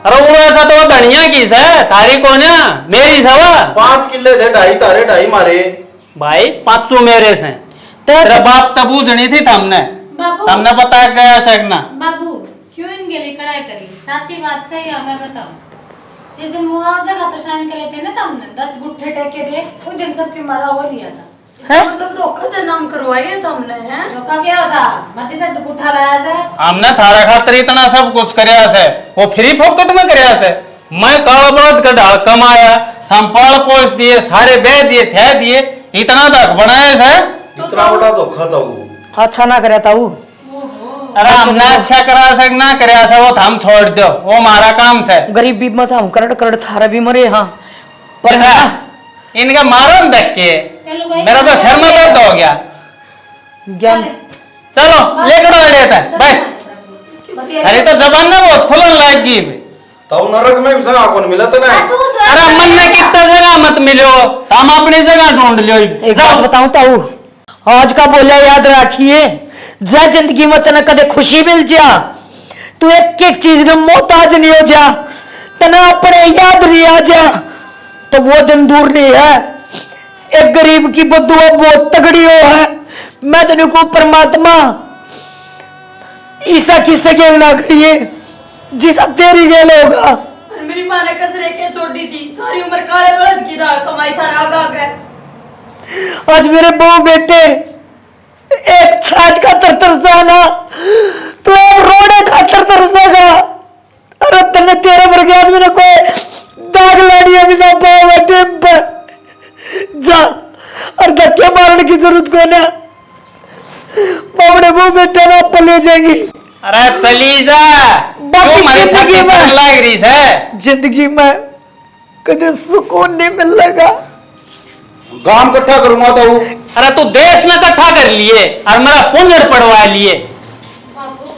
अरे वो ऐसा तो धनिया की है, थारी कौन है? मेरी सवा 5 किले थे, 2.5 तारे 2.5 मारे। भाई 500 मेरे से तेरा बाप तो बूझनी थी हमने, हमने पता क्या सकना। बाबू क्यों इन गेली कड़ाई करी? साची बात सही है, मैं बताऊं। जिस दिन मुआवजा खातर साइन करे थे ना तुमने 10 गुट्ठे टेके दे, उस दिन सबके मरा हो लिया था। मतलब धोखा दे नाम करवाए था हमने, हैं? धोखा क्या था? मस्जिद तक गुट्ठा लाया से। हमने थारा खातर इतना सब कुछ करया से, वो फ्री फोकट में करया से। मैं काला बलद का ढाल कमाया, हम पाल पोस दिए, सारे बह दिए, थे दिए, इतना तक बनाया से। इतना बड़ा धोखा था वो। अच्छा ना करे था वो। अरे हमने अच्छा करा सक ना करया से, वो हम छोड़ दो, वो हमारा काम से। गरीबी में था हम करड़ करड़ थारा भी मरे। हाँ पर देखा, इनका मारो न देख के मेरा तो शर्म दर्द हो गया। ज्ञान चलो लेकर आ लेता है बस। अरे तो जबान ना बहुत खुलन लाएगी। तो नरक में भी जगह कौन मिला तो नहीं। अरे मन में कितना जगह मत मिलो, हम अपनी जगह ढूंढ लियो। एक बात बताऊं ताऊ, आज का बोला याद रखिए, जा जिंदगी में तना कदे खुशी मिल जा, तू एक एक चीज में मोहताज नहीं हो जा, तना अपने याद नहीं आ जा, तो वो दिन दूर नहीं है। एक गरीब की बदुआ बहुत तगड़ी हो है। मैं तेरे को परमात्मा ईसा किससे गेल ना करिए, जिसा तेरी गेल होगा। मेरी माँ ने कसरे के छोड़ दी थी, सारी उम्र काले बलद की राह कमाई था, राग आ गए। आज मेरे बहू बेटे एक छाछ का तरसाना, तो अब रोने का तरसेगा। अरे तने तेरे पर गया मेरे कोई दाग लाड़ी अभी ना पाओ बेटे पर जा, और धक्के मारने की जरूरत को ना, अपने बहू बेटे ना पले जाएंगी। अरे चली जा, बाकी जिंदगी में लाग रही है, जिंदगी में कभी सुकून नहीं मिलेगा। गांव इकट्ठा करूंगा तो वो। अरे तू देश में इकट्ठा कर लिए और मेरा पुंजड़ पड़वा लिए। बाबू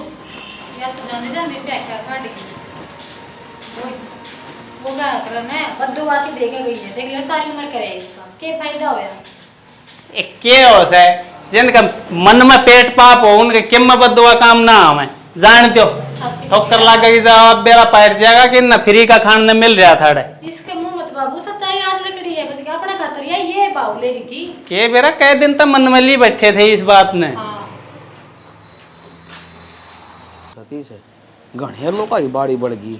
या तो जाने जाने पे क्या काटी वो क्या करना है? बद्दुवासी देके गई है, देख लो सारी उम्र करे इसका क्या फायदा होया? के हो से जिनका मन में पेट पाप हो, उनके किम में बदुआ काम ना हमें जानते हो। ठोकर लागे जवाब बेरा पैर जाएगा कि न फ्री का खाने मिल रहा था। इसके मुंह मत बाबू, सच्चाई आज लकड़ी है, बस अपने खातर ये बाऊ ले रही थी। के बेरा कई दिन तक मन में ली बैठे थे इस बात ने। हाँ सतीश घने लोग की बाड़ी बढ़ गई,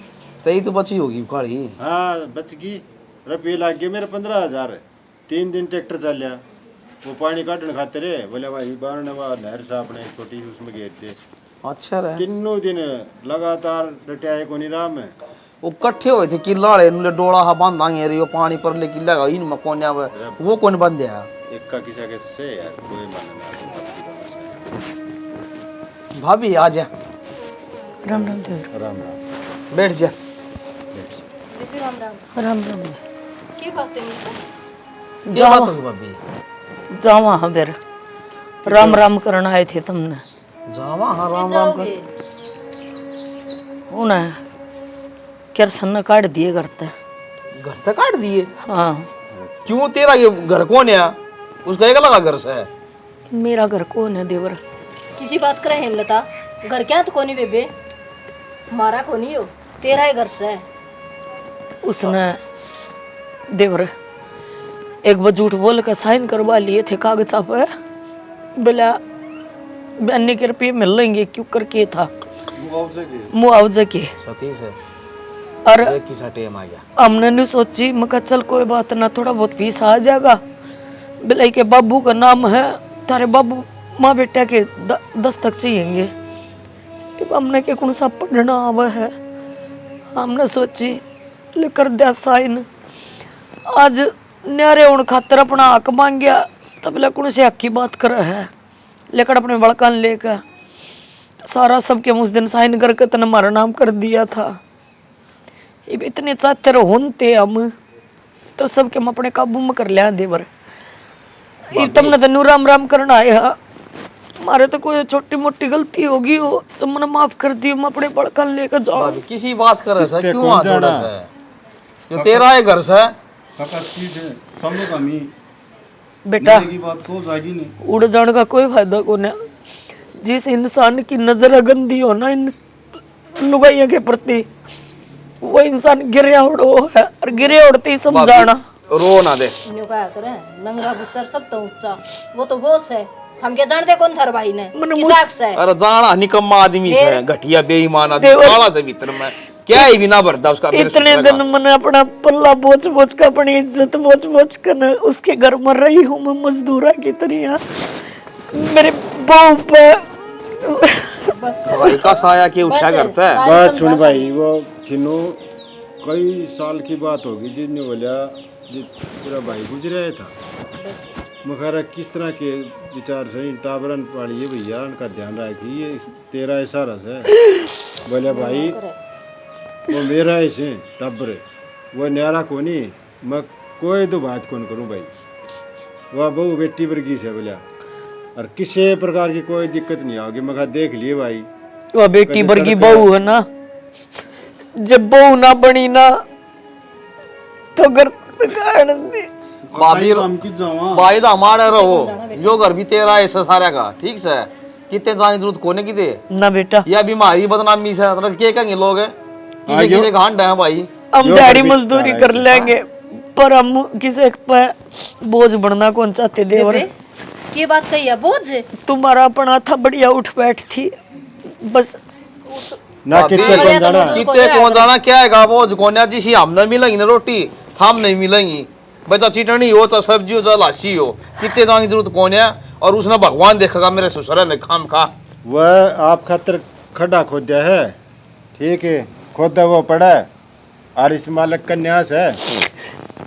तई तो बची होगी काली। हाँ बच गई। रुपये लाग गए मेरे 15,000। 3 दिन ट्रैक्टर चल लिया, वो पानी काटने खातिर है, बोले भाई बाहर नहर से अपने छोटी उसमें घेर दे। अच्छा रहे, तीनों दिन लगातार रटिया को निराह में वो कट्ठे हुए थे कि लाड़े नुले डोला हा बांधांगे रे, पानी पर लेके लगा इन में कौन आवे, वो कौन बंदे है एक का किसा के से यार कोई मानना नहीं। भाभी आ जा, राम राम देवर। राम राम। बैठ जा। राम राम। की बात है? क्या बात होगी भाभी? जावा हाँ बेर, राम राम करना आए थे तुमने। जावा हाँ राम राम कर। उन्हें किरसन काट दिए घर तक। घर तक काट दिए? हाँ। क्यों, तेरा ये घर कौन है? उसका एक लगा घर से है। मेरा घर कौन है देवर? किसी बात करे हेमलता, घर क्या तो कोनी बेबे, हमारा कोनी हो, तेरा ही घर से है। उसने देवर एक बार झूठ बोल कर साइन करवा लिए थे कागज पे, बोला बन्ने के रुपये मिल लेंगे, क्यों करके था मुआवजे के। सतीश है और की टाइम आ गया, हमने नहीं सोची, मैं कहा चल कोई बात ना, थोड़ा बहुत फीस आ जाएगा। बिलाई के बाबू का नाम है, तारे बाबू माँ बेटा के 10 तक चाहिएंगे। हमने के कौन सा पढ़ना आवा है, हमने सोची लेकर दिया साइन। आज न्यारे उन खातर अपना हक मांग गया, तब कौन से हक की बात कर है, लेकर अपने बड़कान लेकर सारा सबके उस दिन साइन करके तने हमारा नाम कर दिया था। इतने चाचर होते हम तो सबके हम अपने काबू में कर लिया देवर। तुमने तो नू राम राम करना आया, हमारे तो कोई छोटी मोटी गलती होगी हो तो मैंने माफ कर दी, मैं अपने बड़कान लेकर जाओ। भाभी किसी बात कर रहा है, क्यों हाथ जोड़ा है? ये तेरा है घर से। काका चीज समझो कमी बेटा की बात को जाएगी नहीं। उड़ जाने का कोई फायदा को ना। जिस इंसान की नजर गंदी हो ना इन लुगाइयों के प्रति, वो इंसान गिरे उड़ो है, और गिरे उड़ते ही समझाना। रो ना दे। न्यू कहा करे नंगा बुच्चर सब तो ऊंचा, वो तो बोस है, हम क्या जानते कौन थार भाई ने किसाक से। अरे जाना निकम्मा आदमी से, घटिया बेईमान आदमी, काला से भीतर में क्या ही भी ना भरता उसका। इतने दिन मैंने अपना पल्ला बोझ बोझ कर, अपनी इज्जत बोझ बोझ कर उसके घर में रही हूँ मैं मजदूरा की तरह। मेरे बहू पे भाई का साया के उठा करता है। बात सुन भाई, वो किनो कई साल की बात होगी जिसने बोला जी तेरा भाई गुजरा था, मखारा किस तरह के विचार से टाबरन पालिए भैया, उनका ध्यान रखिए, ये तेरा इशारा है। बोले भाई वो मेरा ऐसे टाबर वो न्यारा को नहीं, मैं कोई तो बात कौन करूँ भाई, वह बहू बेटी वर्गी से बोला, और किसी प्रकार की कोई दिक्कत नहीं होगी। मैं कहा देख लिए भाई, वो बेटी वर्गी बहू है ना, जब बहू ना बनी ना तो घर भाभी भाई तो हमारे रहो, जो घर भी तेरा है सारा का, ठीक से कितने जाने जरूरत कोने की दे ना बेटा। या बीमारी बदनामी से मतलब के कहेंगे लोग किसी किसी घाट है भाई। हम दिहाड़ी मजदूरी कर लेंगे, पर हम किसी पे बोझ बनना कौन चाहते देवर। की बात कही है बोझ? तुम्हारा अपना था बढ़िया उठ बैठ थी बस। ना कितने कौन जाना, कितने कौन जाना क्या है बोझ कोने जिसी हमने मिलेंगी ना रोटी थाम नहीं मिलेंगी, बचा चिटनी हो चाहे सब्जी हो चाहे लाशी हो, कितने जाने की जरूरत कौन है। और उसने भगवान देखेगा मेरे ससुर ने खाम खा। वह आप खातर खड्डा खोदा है, ठीक है, खोदा वो पड़ा है, और इस मालक का न्यास है।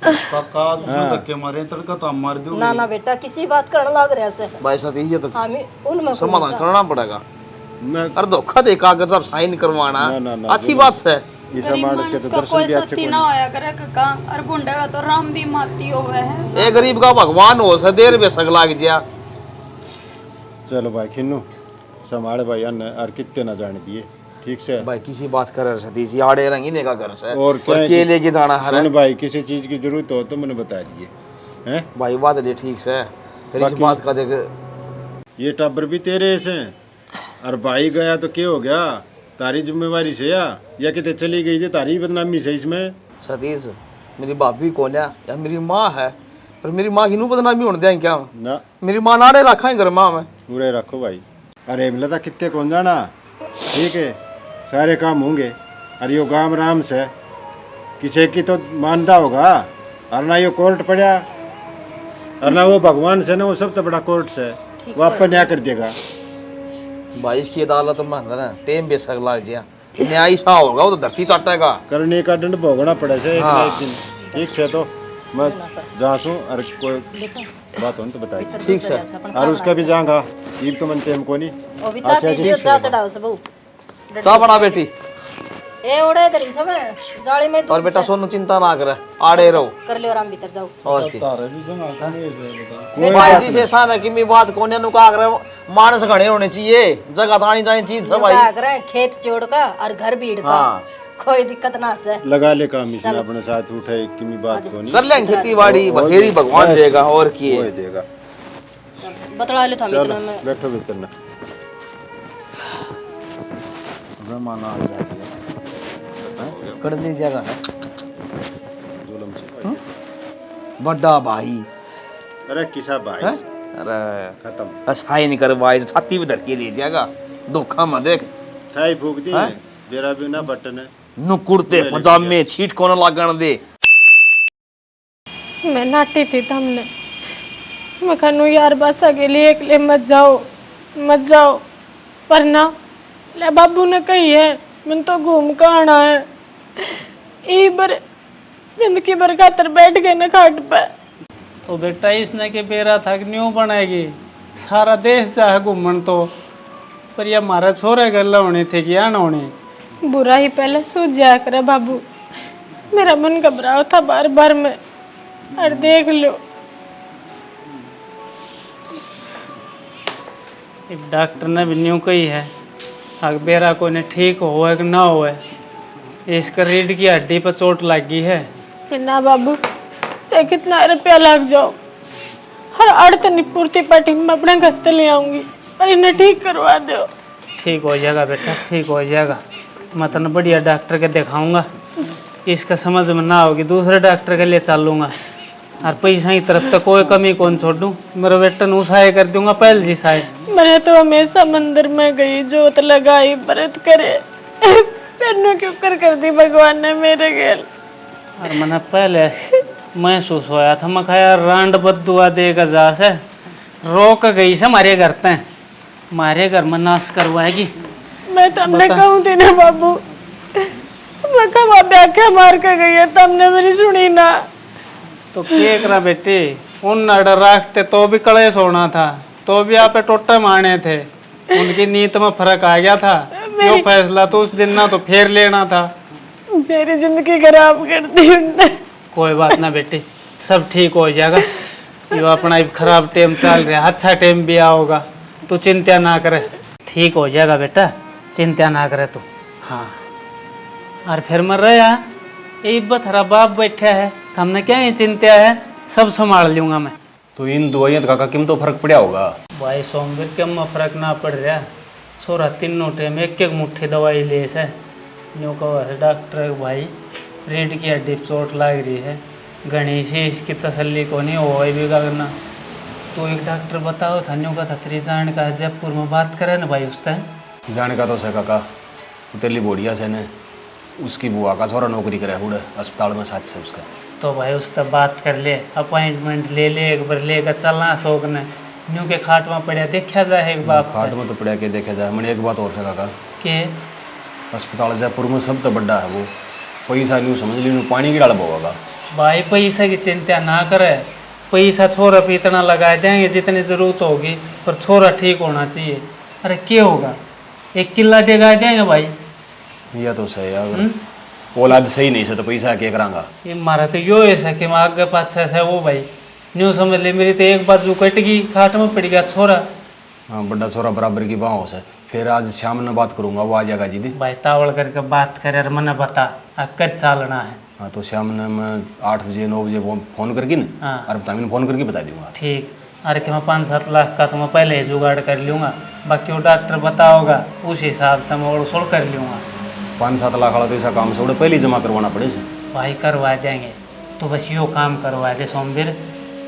काका उसने धक्के मारे तड़का तो हम मार दो। ना ना बेटा किसी बात करने लग रहा है भाई साथ ये तो हमें उनमें समाधान करना पड़ेगा। मैं अरे धोखा दे कागज अब साइन करवाना ना, ना, ना, अच्छी बात है। इसा मानस के तो दर्शन भी अच्छे को होया करे काका, और बुंडे का तो राम भी माती होवे है। ए गरीब का भगवान हो स देर बेसक लाग जा। चलो भाई खिन्नू संभाल भाई अन्य और कितने ना जाने दिए, ठीक से भाई किसी बात कर सतीश आड़े रंगीने का घर से और क्या है के कि- लेके जाना है सुन भाई, किसी चीज की जरूरत हो तो मैंने बता दिए हैं भाई बात ले ठीक से फिर इस बाकी- बात का देख। ये टाबर भी तेरे ऐसे हैं, और भाई गया तो क्या हो गया, तारी जिम्मेवारी से या कितने चली गई थी तारी बदनामी से इसमें। सतीश मेरी भाभी कौन है या मेरी माँ है, पर मेरी माँ की नू बदनामी होने दें क्या, ना मेरी माँ नाड़े रखा है घर माँ में। पूरे रखो भाई, अरे मिला कितने कौन जाना, ठीक है, सारे काम होंगे। अरे यो गांव राम से किसी की तो मानता होगा, और ना यो कोर्ट पड़ा, और ना वो भगवान से ना, वो सब तो बड़ा कोर्ट से वो आपको न्याय कर देगा। भाई इसकी अदालत में है ना टेम बेसक लाग जा, न्याय सा होगा वो तो धरती चाटेगा। करने का दंड भोगना पड़े से एक ना हाँ। एक दिन, ठीक से। तो मैं जासूं और कोई बात हो तो बताइए, ठीक से। और उसका भी जाऊंगा ईब तो मन टेम को नहीं। ओ विचार अच्छा, कीजिए, ठीक जा है। चढ़ाओ सब चा बना बेटी ए ओड़े दरी सब जाली में और बेटा सोनू चिंता ना करे, आड़े रहो कर लियो आराम भीतर जाओ। और की तारे भी संगा नहीं ऐसे बता। भाई जी से सा ना कि मैं बात कोने नु का करे मानस घणे होने चाहिए, जगह तानी जानी चीज सब भाई। क्या करे खेत चोड़ का और घर भीड़ का, हाँ। कोई दिक्कत ना से। लगा ले काम इसने अपने साथ उठे कि मैं बात को नहीं कर लेंगे खेती बाड़ी बथेरी भगवान देगा और की कोई देगा। बतला ले तो हम चलो इतना में बैठो भीतर ना। जमाना आ जाएगा कर दी जगह है जुलम से बड़ा भाई। अरे किसा भाई हैं? अरे खत्म साई नहीं कर भाई छाती पे धर के ले जाएगा, धोखा मत देख। थाई फूक दी हैं? मेरा भी ना बटन है। नु कुर्ते पजामे छीट को ना लागण दे। मैं नाटी थी तमने, मैं कहूँ यार बस के लिए एक ले मत जाओ, पर ना ले बाबू ने कही है मैं तो घूम कर आना है, ई बर जिंदगी भर खातर बैठ गए ना खाट पे। तो बेटा इसने के बेरा था कि न्यू बनाएगी, सारा देश चाहे घूमन तो, पर ये हमारा छोरे गल्ला होने थे कि आना होने। बुरा ही पहले सूझ जाया करे बाबू, मेरा मन घबराओ था बार बार में, और देख लो एक डॉक्टर ने भी न्यू कही है अगर बेरा को ने ठीक हो कि ना हो, इसका रीढ़ की हड्डी पर चोट लग गई है। ना बाबू चाहे कितना रुपया लग जाओ, हर अड़त निपूर्ति पार्टी मैं अपने घर पे ले आऊंगी और इन्हें ठीक करवा दो। ठीक हो जाएगा बेटा, ठीक हो जाएगा। मैं तो बढ़िया डॉक्टर के दिखाऊंगा, इसका समझ में ना होगी दूसरे डॉक्टर के लिए चलूंगा। और पैसा की तरफ तो कोई कमी कौन छोड़ दूं, मेरा बेटा नु सहाय कर दूंगा पहले जी सहाय। मैंने तो हमेशा मंदिर में गई, जोत लगाई, व्रत करे, फिर क्यों कर दी भगवान ने मेरे गेल। और मैंने पहले महसूस होया था, मैं खाया रांड बदुआ देगा जा से रोक गई से मारे घर ते, मारे घर में नाश करवाएगी। मैं तुमने कहूँ थी ना बाबू, मैं कब व्याख्या मार के गई है, तुमने मेरी सुनी ना। तो क्या करा बेटी, उन ऑर्डर रखते तो भी कलेश होना था, तो भी आप टोटे मारने थे, उनकी नीयत में फर्क आ गया था। यो फैसला तो उस दिन ना तो फिर लेना था। मेरी जिंदगी खराब कर दी उनने। कोई बात ना बेटी, सब ठीक हो जाएगा। यो अपना खराब टाइम चल रहा है, अच्छा टाइम भी आओगा, तू चिंता ना करे, ठीक हो जाएगा बेटा, चिंता ना करे तू। हाँ, और फिर मैं रहा यही बथरा बाप बैठा है, हमने क्या ही चिंता है, सब संभाल लूंगा मैं। तो इन दवाइयाँ तो काका किम तो फर्क पड़ा होगा। भाई सोमवीर के में फर्क ना पड़ रहा, छोरा तीनों टाइम एक एक मुट्ठी दवाई ले से यूँ कहो डॉक्टर भाई रीढ़ की हड्डी चोट लग रही है, घनी सी इसकी तसल्ली को नहीं हो भी करना। तो एक डॉक्टर बताओ था न्यू का था त्रिजान का जयपुर में बात करे ना भाई, उस टाइम जाने का तो से काका उतरली बोड़िया से ने उसकी बुआ का छोरा नौकरी करे हुड अस्पताल में साथ से उसका। तो भाई उससे बात कर ले, अपॉइंटमेंट ले ले, एक बार लेकर चलना शौक ने न्यू के खाट में पड़ा देखा जाए एक बात। खाट में तो पड़ा के देखा जाए। मैंने एक बात और से काका के अस्पताल जयपुर में सब तो बड़ा है, वो पैसा न्यू समझ ली पानी की डाल होगा। भाई पैसा की चिंता ना करे, पैसा छोरा पे इतना लगा देंगे जितनी जरूरत होगी, पर छोरा ठीक होना चाहिए। अरे क्या होगा, एक किला जगा देंगे भाई। यह तो सही है, औलाद सही नहीं से तो पैसा क्या करांगा। ये मारा तो यो ऐसा कि मैं आगे पाछे से वो भाई न्यू समझ ले, मेरी तो एक बाजू कट गई, खाट में पड़ गया छोरा। हाँ बड़ा छोरा बराबर की बाहों से। फिर आज शाम में बात करूंगा, वो आ जाएगा जी दी। भाई तावड़ करके बात करे और मैंने बता कद चालना है। हाँ तो शाम में मैं 8 बजे 9 बजे फोन करके ना, हाँ। और मैंने फोन करके बता दूंगा। ठीक, अरे कि मैं 5-7 लाख का तो मैं पहले ही जुगाड़ कर लूँगा, बाकी वो डॉक्टर बताओगा उस हिसाब से मैं और सोल्व कर लूँगा। 5-7 लाख वाला तो ऐसा काम से पहले ही जमा करवाना पड़े से। भाई करवा देंगे, तो बस यो काम करवा दे सोमवीर,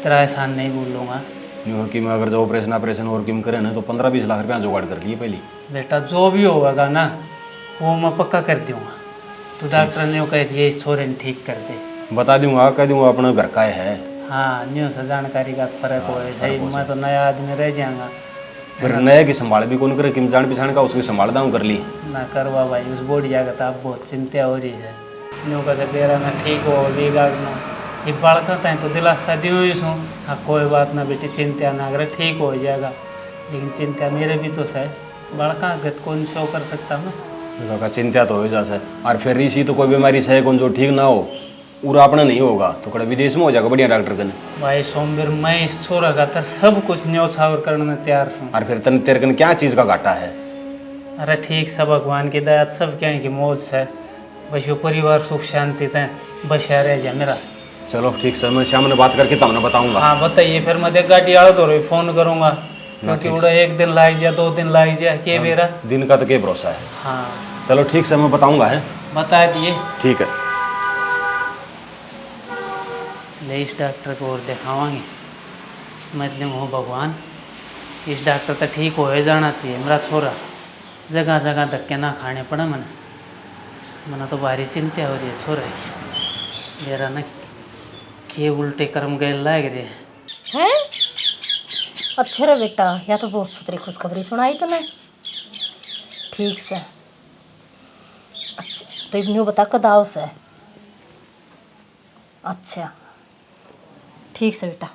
तेरा एहसान नहीं भूलूंगा। यूँ कि मैं अगर जो ऑपरेशन और किम करे ना तो 15-20 लाख रुपया जुगाड़ कर लिए पहले। बेटा जो भी होगा ना वो मैं पक्का कर दूंगा, तो डॉक्टर ने वो कह दिया इस छोरे ने ठीक कर दे। बता दूंगा, कह दूंगा अपने घर का है। हाँ न्यू से जानकारी का फर्क हो सही, मैं तो नया आदमी रह जाऊंगा। फिर नए की संभाल भी कौन करे, किम जान पिछाण का उसकी संभाल दाऊँ कर ली ना करवा भाई, उस बोर्ड जाएगा तो आप बहुत चिंता हो रही है। न्यू का बेरा ना ठीक हो भी गागना ये बालका तय तो दिलासा दियो ही सूँ। हाँ कोई बात ना बेटी, चिंता ना करे, ठीक हो जाएगा। लेकिन चिंता मेरे भी तो है, बालका गत कौन सो कर सकता हूँ। का चिंता तो हो जाए। और फिर इसी तो कोई बीमारी से कौन जो ठीक ना हो पूरा अपना नहीं होगा तो कड़े विदेश में हो जाएगा बढ़िया डॉक्टर कने। भाई सोमवीर मैं इस छोरा का तर सब कुछ न्योछावर करने में तैयार हूँ। और फिर तन तेरे कने क्या चीज़ का घाटा है। अरे ठीक सब भगवान की दया, सब क्या है कि मौज है, बस यो परिवार सुख शांति तय बस रह जाए मेरा। चलो ठीक सर, मैं शाम में बात करके तब ना बताऊंगा। हाँ बताइए, फिर मैं देख गाड़ी आड़ो तो फोन करूँगा, क्योंकि उड़ा 1 दिन लाग जाए 2 दिन लाग जाए के मेरा दिन का तो क्या भरोसा है। हाँ चलो ठीक सर, मैं बताऊंगा है। बता दिए। ठीक है, ले इस डॉक्टर को और दिखावांगे, मतलब हो भगवान इस डॉक्टर तो ठीक हो जाना चाहिए मेरा छोरा, जगह जगह धक्के ना खाने पड़े मना तो भारी चिंता हो रही है छोरा की। मेरा ना के उल्टे कर्म गए लाग रहे हैं। अच्छा रे बेटा, या तो बहुत सुथरी खुशखबरी सुनाई तूने, ठीक से। अच्छा तो इब्नू बता कद आओ से। अच्छा ठीक से बेटा।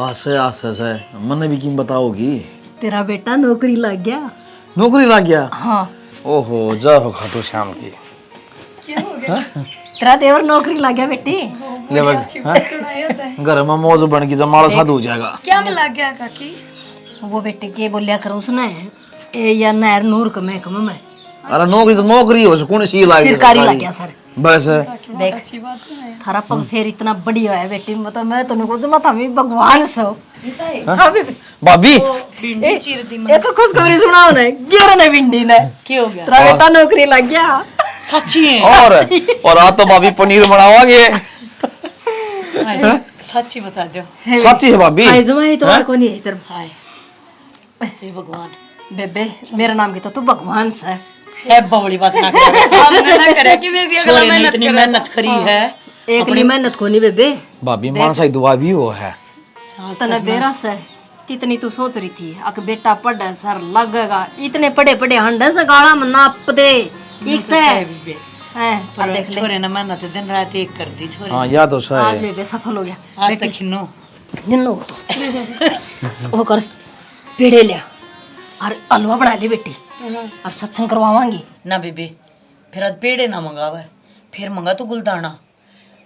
आसे आसे से मने भी किम बताओगी। तेरा बेटा नौकरी लग गया। नौकरी लग गया? हाँ। ओहो जा हो खाटू श्याम की। तेरा देवर नौकरी लग गया बेटी। ले घर में मौज बन की जमाड़ा साधु हो जाएगा। क्या में लग गया काकी? वो बेटे के बोलिया करो सुना है ए या नहर नूर के महकमे में। अरे नौकरी तो नौकरी हो कौन सी लाग सरकारी लग गया सर। बस देख थारा पग फेर इतना बढ़िया है बेटी, मतलब मैं तो को जमा था भगवान सो। हाँ बेबी भाभी ये तो खुशखबरी सुनाओ ना, गिर ने भिंडी ने क्या हो गया? तेरा बेटा नौकरी लग गया। सच्ची है? और आज तो भाभी पनीर बनावांगे। सच्ची बता दो। सच्ची है भाभी? हाय जमाई तो और कोनी है इधर। हाय हे भगवान, बेबे मेरा नाम की तो तू भगवान से है बवड़ी बात ना करे। हमने ना करे कि मैं भी अगला मेहनत करी है। एक ली मेहनत कोनी बेबे, भाभी मानसा दुआ भी हो है। तने बेरा से कितनी तू सोच रही थी अक बेटा पढ़े सर लगेगा, इतने पढ़े पढ़े हंडे से गाड़ा में नाप दे एक से हैं। पर देख ले छोरे ने मेहनत दिन रात एक कर दी छोरे। हाँ या तो सही आज है। बेबे सफल हो गया। आज तक खिन्नो निन्नो वो कर पेड़े ले और हलवा बना ले बेटी और सत्संग करवावांगी ना बेबे। फिर आज पेड़े ना मंगावे, फिर मंगा तो गुलदाना।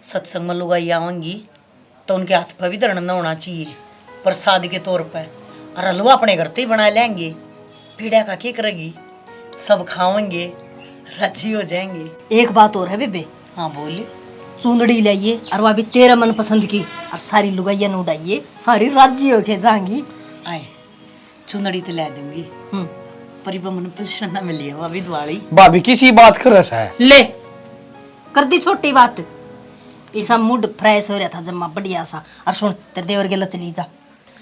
सत्संग में लुगाई आवांगी तो उनके हाथ पर भी दर्द न होना चाहिए प्रसाद के तौर पर। और हलवा अपने घर से ही बना लेंगे। पेड़ा का क्या करेगी, सब खाएंगे राजी हो जाएंगे। एक बात और है बेबे। हाँ बोले। चूंदड़ी लाइए और वह भी तेरा मन पसंद की और सारी लुगाइया न उड़ाइए, सारी राजी होके जाएंगी। आए चुंदड़ी तो ला दूंगी, पर वो मन प्रश्न ना मिली है वो अभी दिवाली। भाभी किसी बात कर रहा है ले कर दी छोटी बात। ऐसा मूड फ्रेश हो रहा था जम्मा बढ़िया सा। और सुन तेरे देवर के चली जा।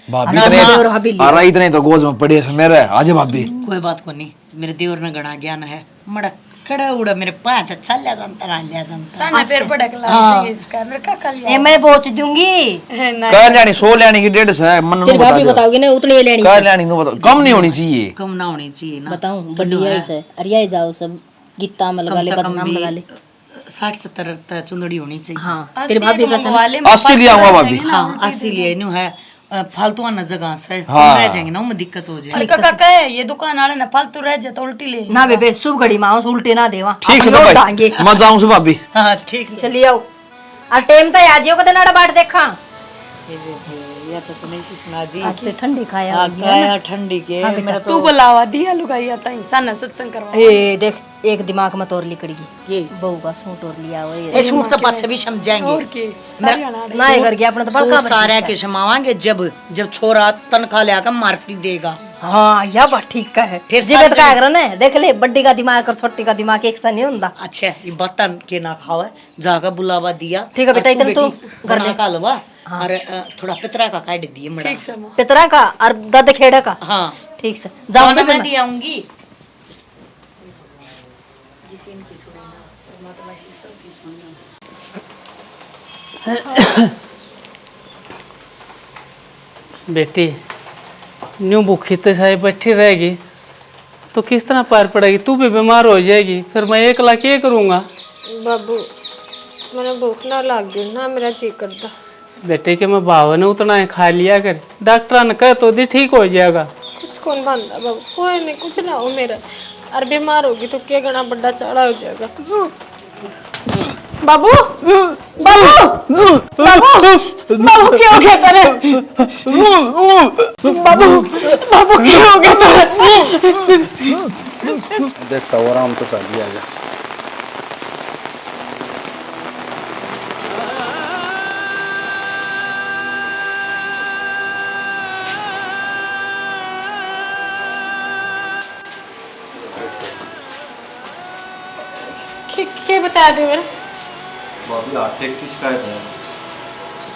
भाभी और इतने देवर भाभी ले। अरे इतने तो गोज में पड़े से मेरे आज भाभी। कोई बात को नहीं, मेरे देवर ने गणा ज्ञान है। मड़ा खड़ा उड़ा मेरे पाँच अच्छा ले जानता ना ले जानता। साने पैर पड़क लाग इसका मेरे का कल ए मैं पहुंच दूंगी। कर लेनी 100 लेनी की 150 है मन तेरी भाभी बताओगी ना उतनी लेनी कर लेनी नो बता कम नहीं होनी चाहिए। कम ना होनी चाहिए ना। बताऊं बढ़िया से अरिया जाओ सब गीता में लगा ले बस नाम लगा ले 60-70 चुंदड़ी होनी चाहिए। हाँ तेरी भाभी का सन 80 लिया हुआ भाभी। हाँ 80 लिए नु है फालतू आना जगह से हाँ। रह जाएंगे ना उनमें दिक्कत हो जाएगी। काका है ये दुकान वाले ना फालतू रह जाए तो उल्टी ले। ना बेबे शुभ घड़ी में आओ उल्टे ना देवा ठीक है तो भाई मैं जाऊं से भाभी। हाँ ठीक है। चलिए आओ और टाइम पे आ जियो कदे नाड़ा बाट देखा। या तो नहीं सुना दी। आज ते ठंडी खाया हाँ खाया ठंडी के मेरा तू बुलावा दिया लुगाई आता ही साना सत्संग करवा। ए देख एक दिमाग में तोर लिकड़गी ये बहू का सूट और लिया हुआ ये सूट तो पाछे भी समझाएंगे। और के ना ये कर गया अपना तो बड़का सूट सारे के समावांगे जब जब छोरा तनखा ले आकर मारती देगा। हाँ या बात ठीक का है। फिर जीवित का अगर ना देख ले बड्डी का दिमाग और छोटी का दिमाग एक सा नहीं होता। अच्छा ये बतन के ना खावे जाकर बुलावा दिया। ठीक है बेटा इधर तू घर में का लवा और थोड़ा पितरा का काट दिए मड़ा। ठीक से पितरा का और गद खेड़ा का। हाँ ठीक से जाओ मैं मैं दी आऊंगी। बेटी न्यू भूखी तो सारी बैठी रहेगी तो किस तरह पार पड़ेगी, तू भी बीमार हो जाएगी, फिर मैं एकला क्या करूँगा। बाबू मैंने भूख ना लग गई ना, मेरा जी करता। बेटे के मैं भाव ने उतना है खा लिया कर, डॉक्टर ने कह तो दी ठीक हो जाएगा। कुछ कौन बांधा बाबू, कोई नहीं कुछ ना हो मेरा। और बीमार होगी तो क्या गणा बड़ा चाड़ा हो जाएगा। बाबू बाबू बाबू बाबू क्या हो गया तेरे? बाबू बाबू क्या हो गया तेरे? देखता हो आराम तो चाहिए आगे। क्या बता दे मेरा? भाभी हार्ट की शिकायत है।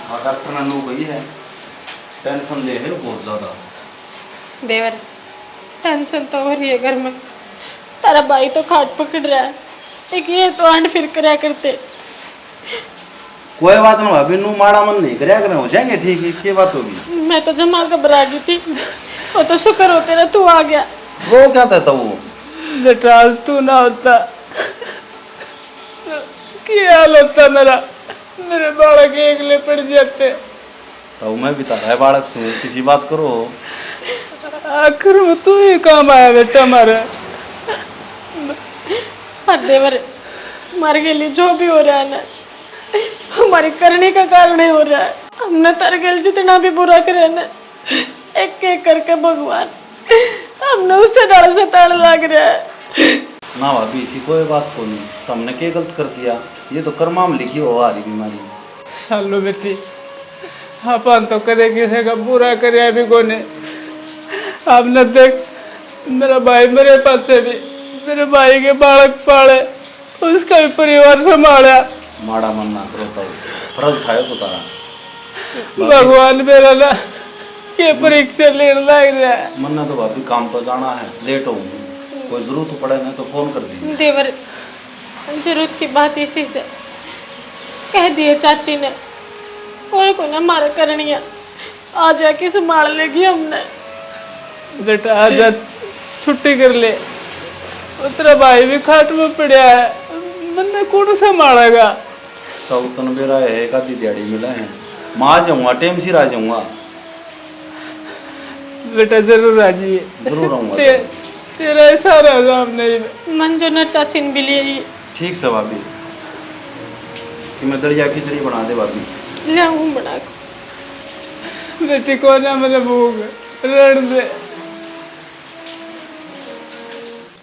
हाँ डॉक्टर ने नो गई है, टेंशन ले है बहुत ज़्यादा। देवर टेंशन तो हो रही है घर में। तारा भाई तो खाट पकड़ रहा है, एक ये तो आंट फिर करा करते। कोई बात ना भाभी, नू माड़ा मन नहीं करया करें, हो जाएंगे ठीक है। क्या बात होगी? मैं तो जमा घबरा गई थी, वो तो शुक्र हो तेरा तू आ गया। वो क्या था वो? बेटा आज तू ना होता क्या हाल होता मेरा, मेरे बालक एकले पड़ जाते। तो मैं भी तारा है बालक से, किसी बात करो। आखिर में तू ही काम आया बेटा हमारे। देवर हमारे के लिए जो भी हो रहा है ना, हमारे करने का कारण ही हो रहा है। हमने तारे के लिए जितना भी बुरा करे ना, एक एक करके भगवान हमने उससे डर से ताड़ लग रहा है। ना भाभी इसी कोई बात को नहीं, तो हमने क्या गलत कर दिया? ये तो कर्मा में लिखी हो आ रही बीमारी। हेलो बेटी, अपन तो करे किसी का बुरा करे अभी कोने। आपने देख मेरा भाई मेरे पास से भी मेरे भाई के बालक पाले, उसका भी परिवार संभाला। माड़ा मन ना करो तो फर्ज खायो तो तारा। भगवान मेरा ना ये परीक्षा लेने लग रहा है। मन ना तो भाभी काम पर जाना है, लेट होंगी, कोई जरूरत पड़े ना तो फोन कर दीजिए। देवर जरूरत की बात इसी से कह दिए चाची ने, कोई को ना मारा करनिया आ जाके संभाल लेगी हमने। बेटा आजा छुट्टी कर ले, तेरा भाई भी खाट में पड़ा है, मैंने कौन संभालेगा? सौतन बेरा है, एक आधी दिहाड़ी मिला है, माँ जाऊंगा टाइम से आ जाऊंगा। बेटा जरूर आ जाइए, जरूर आऊंगा। तेरा इशारा सामने मंजू ने चाची ने भी लिए। ठीक से भाभी, कि मैं दलिया खिचड़ी बना दे भाभी। ले आऊं बना के। बेटी को ना मतलब भूख रण दे।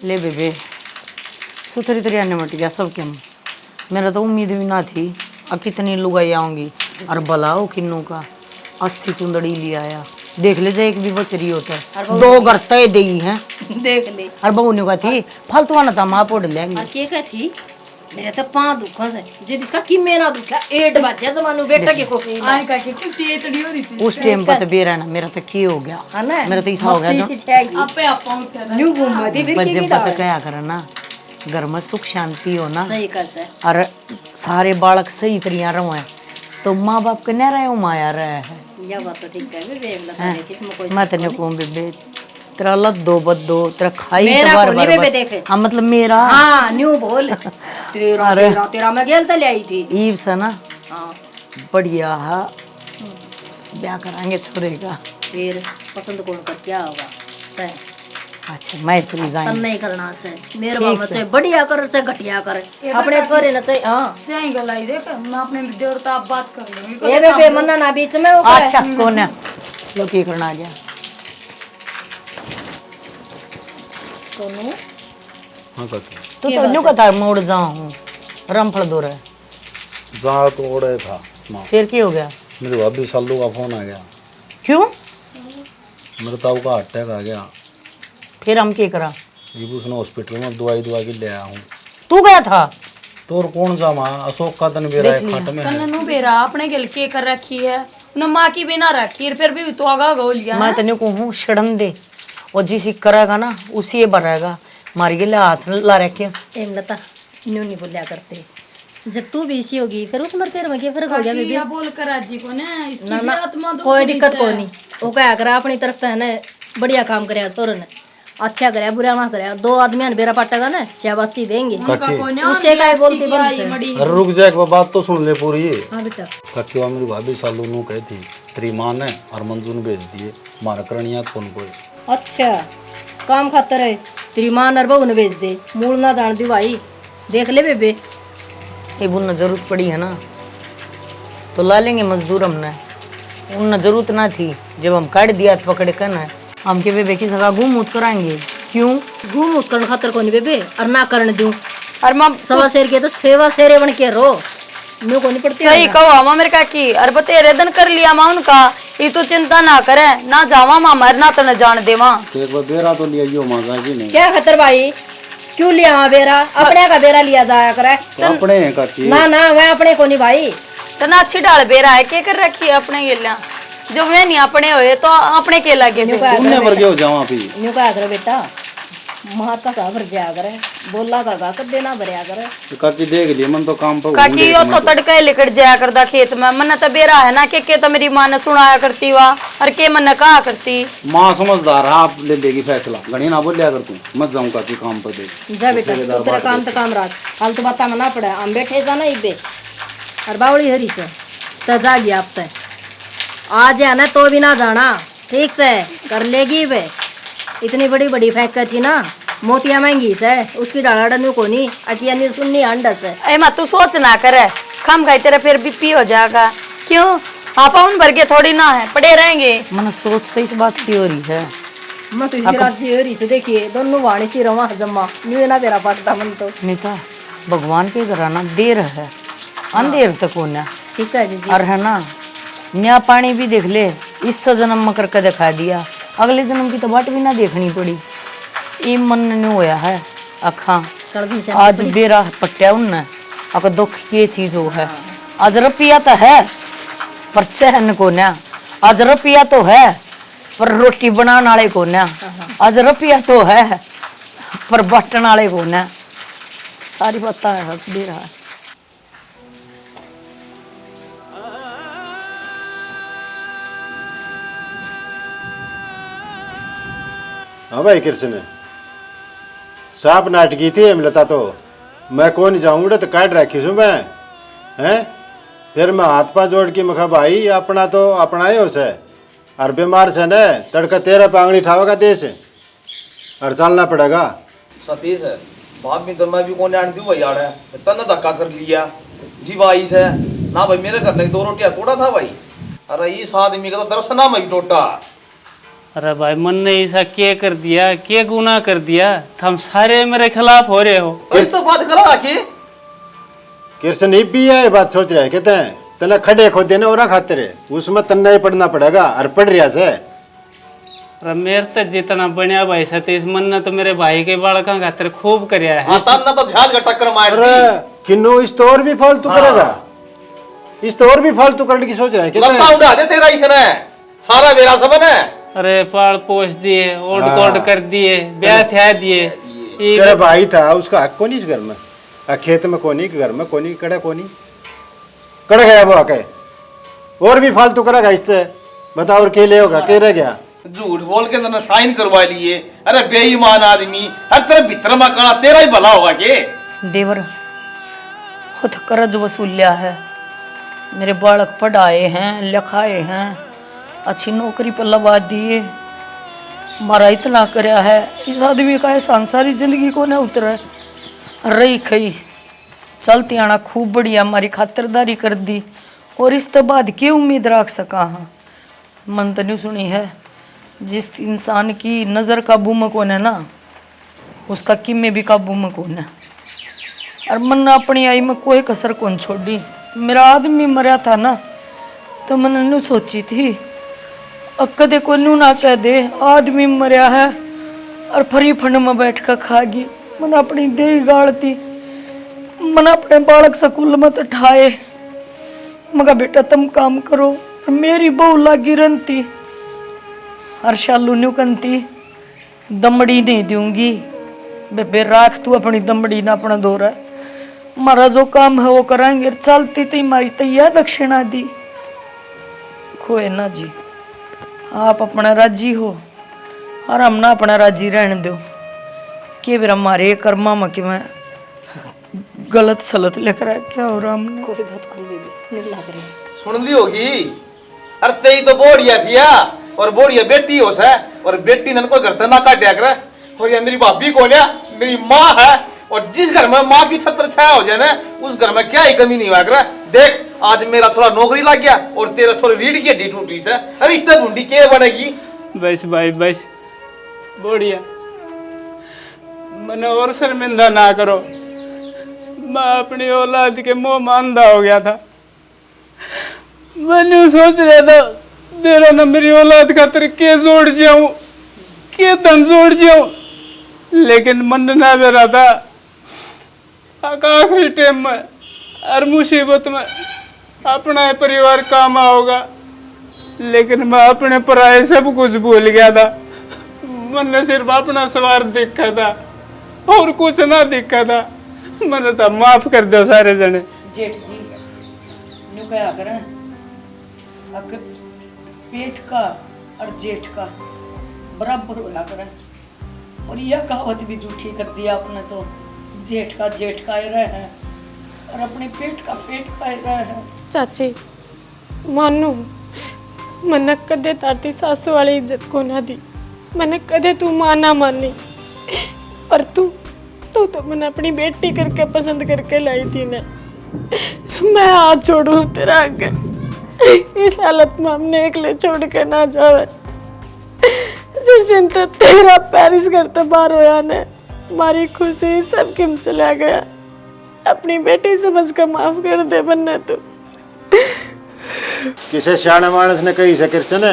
ले बेबे सुथरी तरी आने मट गया सब क्या। मेरा तो उम्मीद भी ना थी अब कितनी लुगाई आऊंगी। और बलाओ किन्नू का 80 चुंदड़ी ले आया, देख ले जाए एक भी बचरी होता है, 2 घर तय दी है देख ले और बहू ने कहा थी फालतू ना था माँ पोड़ लेंगे। के कह थी मेरे तो 5 दुखों से जे जिसका कि मेरा दुखा 8 बच्चे जमानो बेटा के को आए का के कुछ इतनी हो रही थी उस टाइम पर तो बेरा ना मेरा तो की हो गया, है ना मेरा तो ऐसा हो गया जो आपे आप न्यू घूमती फिर बच्चे की पता क्या करे ना, घर में सुख शांति हो ना सही कैसे और सारे बालक सही तरिया रहो तो माँ बाप के न रहे माया रहे है। यह बात तो ठीक है बेबे लगा दे किसमें कोई मैं तेने को बेबे तेरा लद्दो बद्दो तेरा खाई मेरा तो बार को नहीं बार बेबे बस। देखे। हाँ मतलब मेरा हां न्यू बोल तेरा तेरा तेरा मैं गेल त ले आई थी ईब से ना हां बढ़िया है, ब्याह कराएंगे छोरे का। फिर पसंद कौन कर क्या होगा तय अच्छा मैं चली जाएंगे तन नहीं करना से मेरे बाबा से बढ़िया कर से घटिया कर अपने छोरे न चाहिए। हां सही गलाई देख मैं अपने देवता आप बात कर लूंगी। ए बेबे मन्ना ना बीच में हो गए। अच्छा कौन है लो की करना आ गया सोनू हाँ काकी, तो न्यू कथा मोड़ जाऊं रमफल दो रहे जा तो ओढ़े था माँ। फिर क्या हो गया? मेरे भाभी सालू का फोन आ गया, क्यों? मेरे ताऊ का अटैक आ गया। फिर हम क्या करा? ये उसने हॉस्पिटल में दवाई दवा के ले आया हूँ। तू गया था? तो और कौन जा माँ, अशोक का तन बेरा है खाट में है। तन्नू बेरा अपने गल के कर रखी है न माँ की बिना रखी फिर भी तो आगा गो लिया मैं तेने को हूँ शरण दे और जिसी करेगा ना उसी ये भरेगा। मार के लिए हाथ ला रखे एम लता न्यू नहीं बोलिया करते जब तू भी इसी होगी फिर उस मर तेरे में क्या फर्क हो गया बेबी बोल कर राजी को ना इसकी ना भी ना आत्मा दुख कोई रही दिक्कत से। कोई नहीं वो क्या करा अपनी तरफ से है ना बढ़िया काम करे छोर ने अच्छा करे बुरा ना करे 2 आदमी बेरा पाटेगा ना शाबाशी देंगे उससे क्या बोलती बंद अरे रुक जा, एक बात तो सुन ले पूरी। हां बेटा काकी मेरी भाभी सालू नू कही थी तेरी माँ ने और मंजू ने भेज दिए मारा करनिया कौन कोई। अच्छा काम खातर है तेरी मां नर बहू ने भेज दे मूल ना जान दी भाई देख ले बेबे ये बुन जरूरत पड़ी है ना तो ला लेंगे मजदूर हमने, उन जरूरत ना थी जब हम काट दिया तो पकड़ कर ना हम के बेबे की जगह घूम उत कराएंगे। क्यों घूम उत्करण खातर कोनी बेबे और ना करने दूं और माँ सवा शेर के तो सेवा शेरे बन के रो मैं को नहीं पड़ती सही कहो माँ मेरे काकी अरे बतेरे दिन कर लिया माँ उनका ये तो चिंता ना करे ना जावा माँ मर ना तो न जान दे माँ तो एक बार बेरा तो लिया यो माँ काकी ने। क्या खतर भाई क्यों लिया वहाँ बेरा अपने का बेरा लिया जाया करे तो अपने हैं काकी। ना ना मैं अपने को नहीं भाई तो ना अच्छी डाल बेरा है के कर रखी है अपने गेलिया जो वे नहीं अपने होए तो अपने के लगे तुमने भर गए हो जावा पी न्यू क्या करे बेटा माँ का भर जाया करे बोला का कब देना भरया करे तो काकी देख लिए मन तो काम पर काकी यो तो तड़के लिकट जाया करता खेत में मन तो बेरा है ना के तो मेरी माँ ने सुनाया करती वा और के मन कहा करती माँ समझदार है, आप ले लेगी फैसला घड़ी ना बोल लिया कर तू मत जाऊँ काकी काम पर दे जा बेटा तू तेरा काम तो काम रख हाल तो बता मना पड़ा हम बैठे जाना इबे और बावड़ी हरी से तो जा गया अब तक आ जाए ना तो भी ना जाना ठीक से कर लेगी वे इतनी बड़ी बड़ी फैक्ट्री थी ना मोतिया महंगी से उसकी डाला डनू को नहीं अकिया नहीं सुननी अंडस है ए माँ तू सोच ना करे खम खाई तेरा फिर बीपी हो जाएगा क्यों आप उन भर के थोड़ी ना है पड़े रहेंगे मन सोच तो इस बात की हो रही है मैं तो इसी राजी हो रही थी, देखिए दोनों वाणी सी रवा जम्मा न्यू ना तेरा पटता मन तो नीता भगवान के घर ना देर है, अंधेर तक होना ठीक है जी। और है ना न्या पानी भी देख ले, इस जन्म में करके दिखा दिया, अगले जन्म की तो बाट भी ना देखनी पड़ी। ये मन नहीं होया है अखा आज बेरा पट्टिया उन अगर दुख की चीज हो है। आज रुपया तो है पर चहन को ना, आज रुपया तो है पर रोटी बनाने वाले को ना, आज रुपया तो है पर बटन वाले को ना। सारी बात है दे रहा है। हाँ भाई कृष्ण सांप नाटकी थी मिलता तो मैं कौन जाऊंगा तो काट रखी छू मैं हैं। फिर मैं हाथ पा जोड़ के मखा भाई अपना तो अपना ही हो से और बीमार से न तड़का तेरा पांगड़ी ठावेगा देश और चलना पड़ेगा। सतीश बाप में तो मैं भी कौन आंटी भाई यार है इतना धक्का कर लिया जी भाई से ना भाई मेरे घर में 2 रोटियां तोड़ा था भाई। अरे इस आदमी का तो दर्शना में भी टोटा। अरे भाई मन ने ऐसा क्या कर दिया, क्या गुनाह कर दिया, हम सारे मेरे खिलाफ हो रहे हो। इस तो बात करा कि कृष्ण ही भी है बात सोच रहे कहते हैं तना खड़े खो देने और खाते उसमें तन्ना ही पढ़ना पड़ेगा और पढ़ रहा से। अरे मेरे तो जितना बढ़िया भाई सतीश मन ने तो मेरे भाई के बालका खातिर खूब करया है। तो झाज का टक्कर मार अरे किन्नू इस तो और भी फालतू करेगा, इस तो और भी फालतू करने की सोच रहे हैं कहते हैं उड़ा दे तेरा इसने सारा मेरा सबन है। अरे पाल पोछ दिए, ओढ़ तोड़ कर दिए, ब्याह थे दिए। तेरा भाई था उसका हक कोनी घर में, खेत में कोनी घर में कोनी कड़ा कोनी कड़ गया वो आके और भी फालतू करेगा इससे। बताओ और के ले होगा के रह गया। झूठ बोल के मैंने साइन करवा लिए। अरे बेईमान आदमी हर तरफ भीतर मकाना तेरा ही भला होगा के देवर खुद कर्ज वसूल लिया है, मेरे बालक पढ़ाए हैं लिखाए हैं, अच्छी नौकरी पर लगा दिए, मारा इतना करया है। इस आदमी का एहसान सारी जिंदगी को न उतरा रही खई चलती आना खूब बढ़िया हमारी खातिरदारी कर दी और इस तो बाद क्या उम्मीद रख सका। हाँ मन तो नहीं सुनी है। जिस इंसान की नज़र काबू में कौन है ना उसका किमे भी काबू में कौन है। और मन ने अपनी आई में कोई कसर कौन छोड़ी। मेरा आदमी मरा था ना तो मैंने नहीं सोची थी अब कदे को नू ना कह दे आदमी मरिया है और फरी फंड में बैठ कर खागी। मन अपनी देही गाड़ती, मन अपने बालक स्कूल में तो ठाए, मगा बेटा तुम काम करो। और मेरी बहू लागी रनती और शालू न्यू कंती दमड़ी नहीं दूंगी बेबे राख तू अपनी दमड़ी ना अपना दौरा, हमारा जो काम है वो कराएंगे। चलती थी हमारी तैयार दक्षिणा दी खोए ना जी। आप अपना राजी हो और हम ना अपना राजी रहने दो कि फिर हमारे कर्मा में कि मैं गलत सलत लेकर आया क्या हो रहा हमने कोई बात नहीं लग रही सुन ली होगी। अरे तेरी तो बोढ़िया थिया और बोढ़िया बेटी हो से और बेटी ने कोई घर तक ना काट दिया करे। और ये मेरी भाभी कौन है, मेरी माँ है। और जिस घर में माँ की छत्र छाया हो जाए ना उस घर में क्या ही कमी नहीं हुआ करे। देख आज मेरा थोड़ा नौकरी लग गया और तेरा थोड़ी रीढ़ की हड्डी टूटी से। अरे इससे भूडी क्या बनेगी। बस भाई बस बढ़िया मैंने और शर्मिंदा ना करो। मैं अपनी औलाद के मुंह में अंधा हो गया था। मैंने सोच रहा था तेरा ना मेरी औलाद खातिर के जोड़ जाऊं के धन जोड़ जाऊं, लेकिन मन ना मेरा था आखिरी टाइम में और मुसीबत में अपना परिवार काम आओगा। लेकिन मैं अपने पराये सब कुछ भूल गया था। मैंने सिर्फ अपना स्वार्थ देखा था और कुछ ना देखा था। मैंने तो माफ कर दो सारे जने। जेठ जी न्यू क्या करें अक पेट का और जेठ का बराबर होया करें। और यह कहावत भी झूठी कर दिया आपने तो जेठ का ही रहे हैं और अपने पेट का ही रहे हैं। चाची मानू मैंने कदे ताती सासू वाली इज्जत को ना दी, मैंने कदे तू मां ना मानी, पर तू तो मैंने अपनी बेटी करके पसंद करके लाई थी ना। मैं हाथ छोड़ू तेरा आगे इस हालत में हमने एकले छोड़ के ना जावे। उस दिन तो तेरा पेरिस घर तो बाहर होया ने मारी खुशी सब किम चला गया। अपनी बेटी समझ कर माफ कर दे बन्ने तू। किसे सियाने मानस ने कही से कृष्ण ने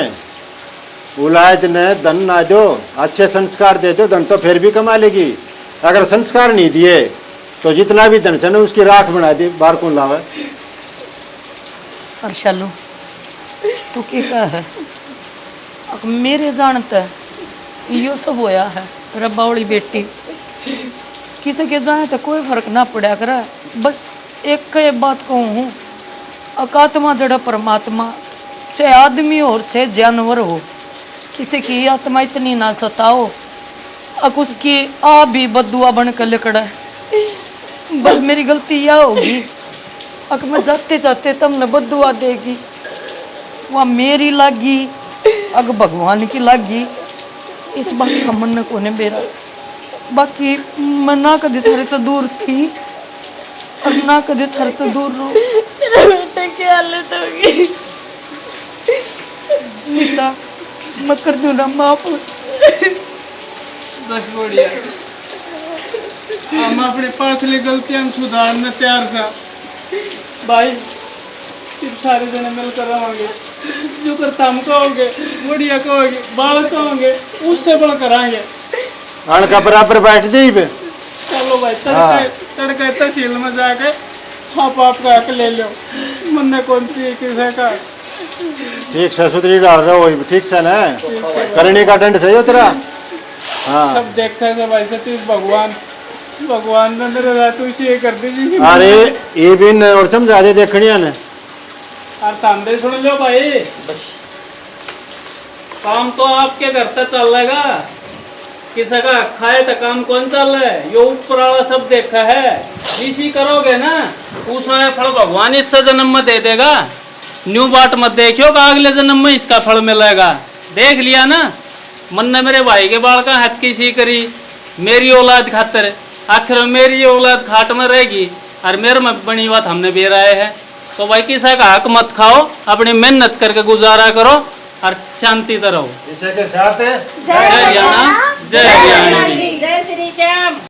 उलायत ने धन ना दो, अच्छे संस्कार दे दो, धन तो फिर भी कमा लेगी। अगर संस्कार नहीं दिए तो जितना भी धन चने उसकी राख बना दी, बाहर कौन लावे। और शालू तू की कह है अब मेरे जानते यो सब होया है तेरा बावड़ी बेटी किसी के जाने तो कोई फर्क ना पड़ा करे। बस एक के बात कहूँ हूँ अकात्मा जड़ा परमात्मा चाहे आदमी और चाहे जानवर हो किसी की आत्मा इतनी ना सताओ अक उसकी आ भी बदुआ बन कर लिकड़ा। बस मेरी गलती यह होगी अक मैं जाते जाते तुमने बदुआ देगी वह मेरी लागी अग भगवान की लागी इस बात का मन को ने मेरा। बाकी मैं ना कभी थारे तो दूर थी और ना कभी थारे तो दूर रो। तेरे बेटे की हालत होगी नीता मैं कर दूँ ना माफ। बस बढ़िया हम अपने पाछली गलतियां सुधारने तैयार था भाई। सिर्फ सारे जने मिलकर रहोगे जो करता हम कहोगे बढ़िया कहोगे बाल कहोगे उससे बड़ा कराएंगे। अण का बराबर बैठ दे पे। चलो भाई तड़के तहसील में जाके आप आपका हक ले लो मन कौन सी किसी का। ठीक से सुधरी डाल रहे हो ठीक से ना करने का दंड सही हो तेरा। हाँ सब देखते हैं भाई सतीश भगवान ने मेरे रात उसे कर दी। अरे ये भी न और समझा दे देखनिया ने। और तांबे सुन लो भाई काम तो आपके घर तक चल रहेगा किसी का खाए तो काम कौन चल रहा है यो ऊपर वाला सब देखा है। इसी करोगे ना उसमें फल भगवान इस जन्म में दे देगा। न्यू बाट मत देखियो कि अगले जन्म में इसका फल मिलेगा। देख लिया ना मन ने मेरे भाई के बाल का हथ किसी करी मेरी औलाद खातर आखिर मेरी औलाद खाट में रहेगी और मेरे में बनी बात हमने बेराए है। तो भाई किसी का हक मत खाओ अपनी मेहनत करके गुजारा करो और शांति तो रहो। इसे के साथ जय हरियाणा जय हरियाणा। जय श्री श्याम।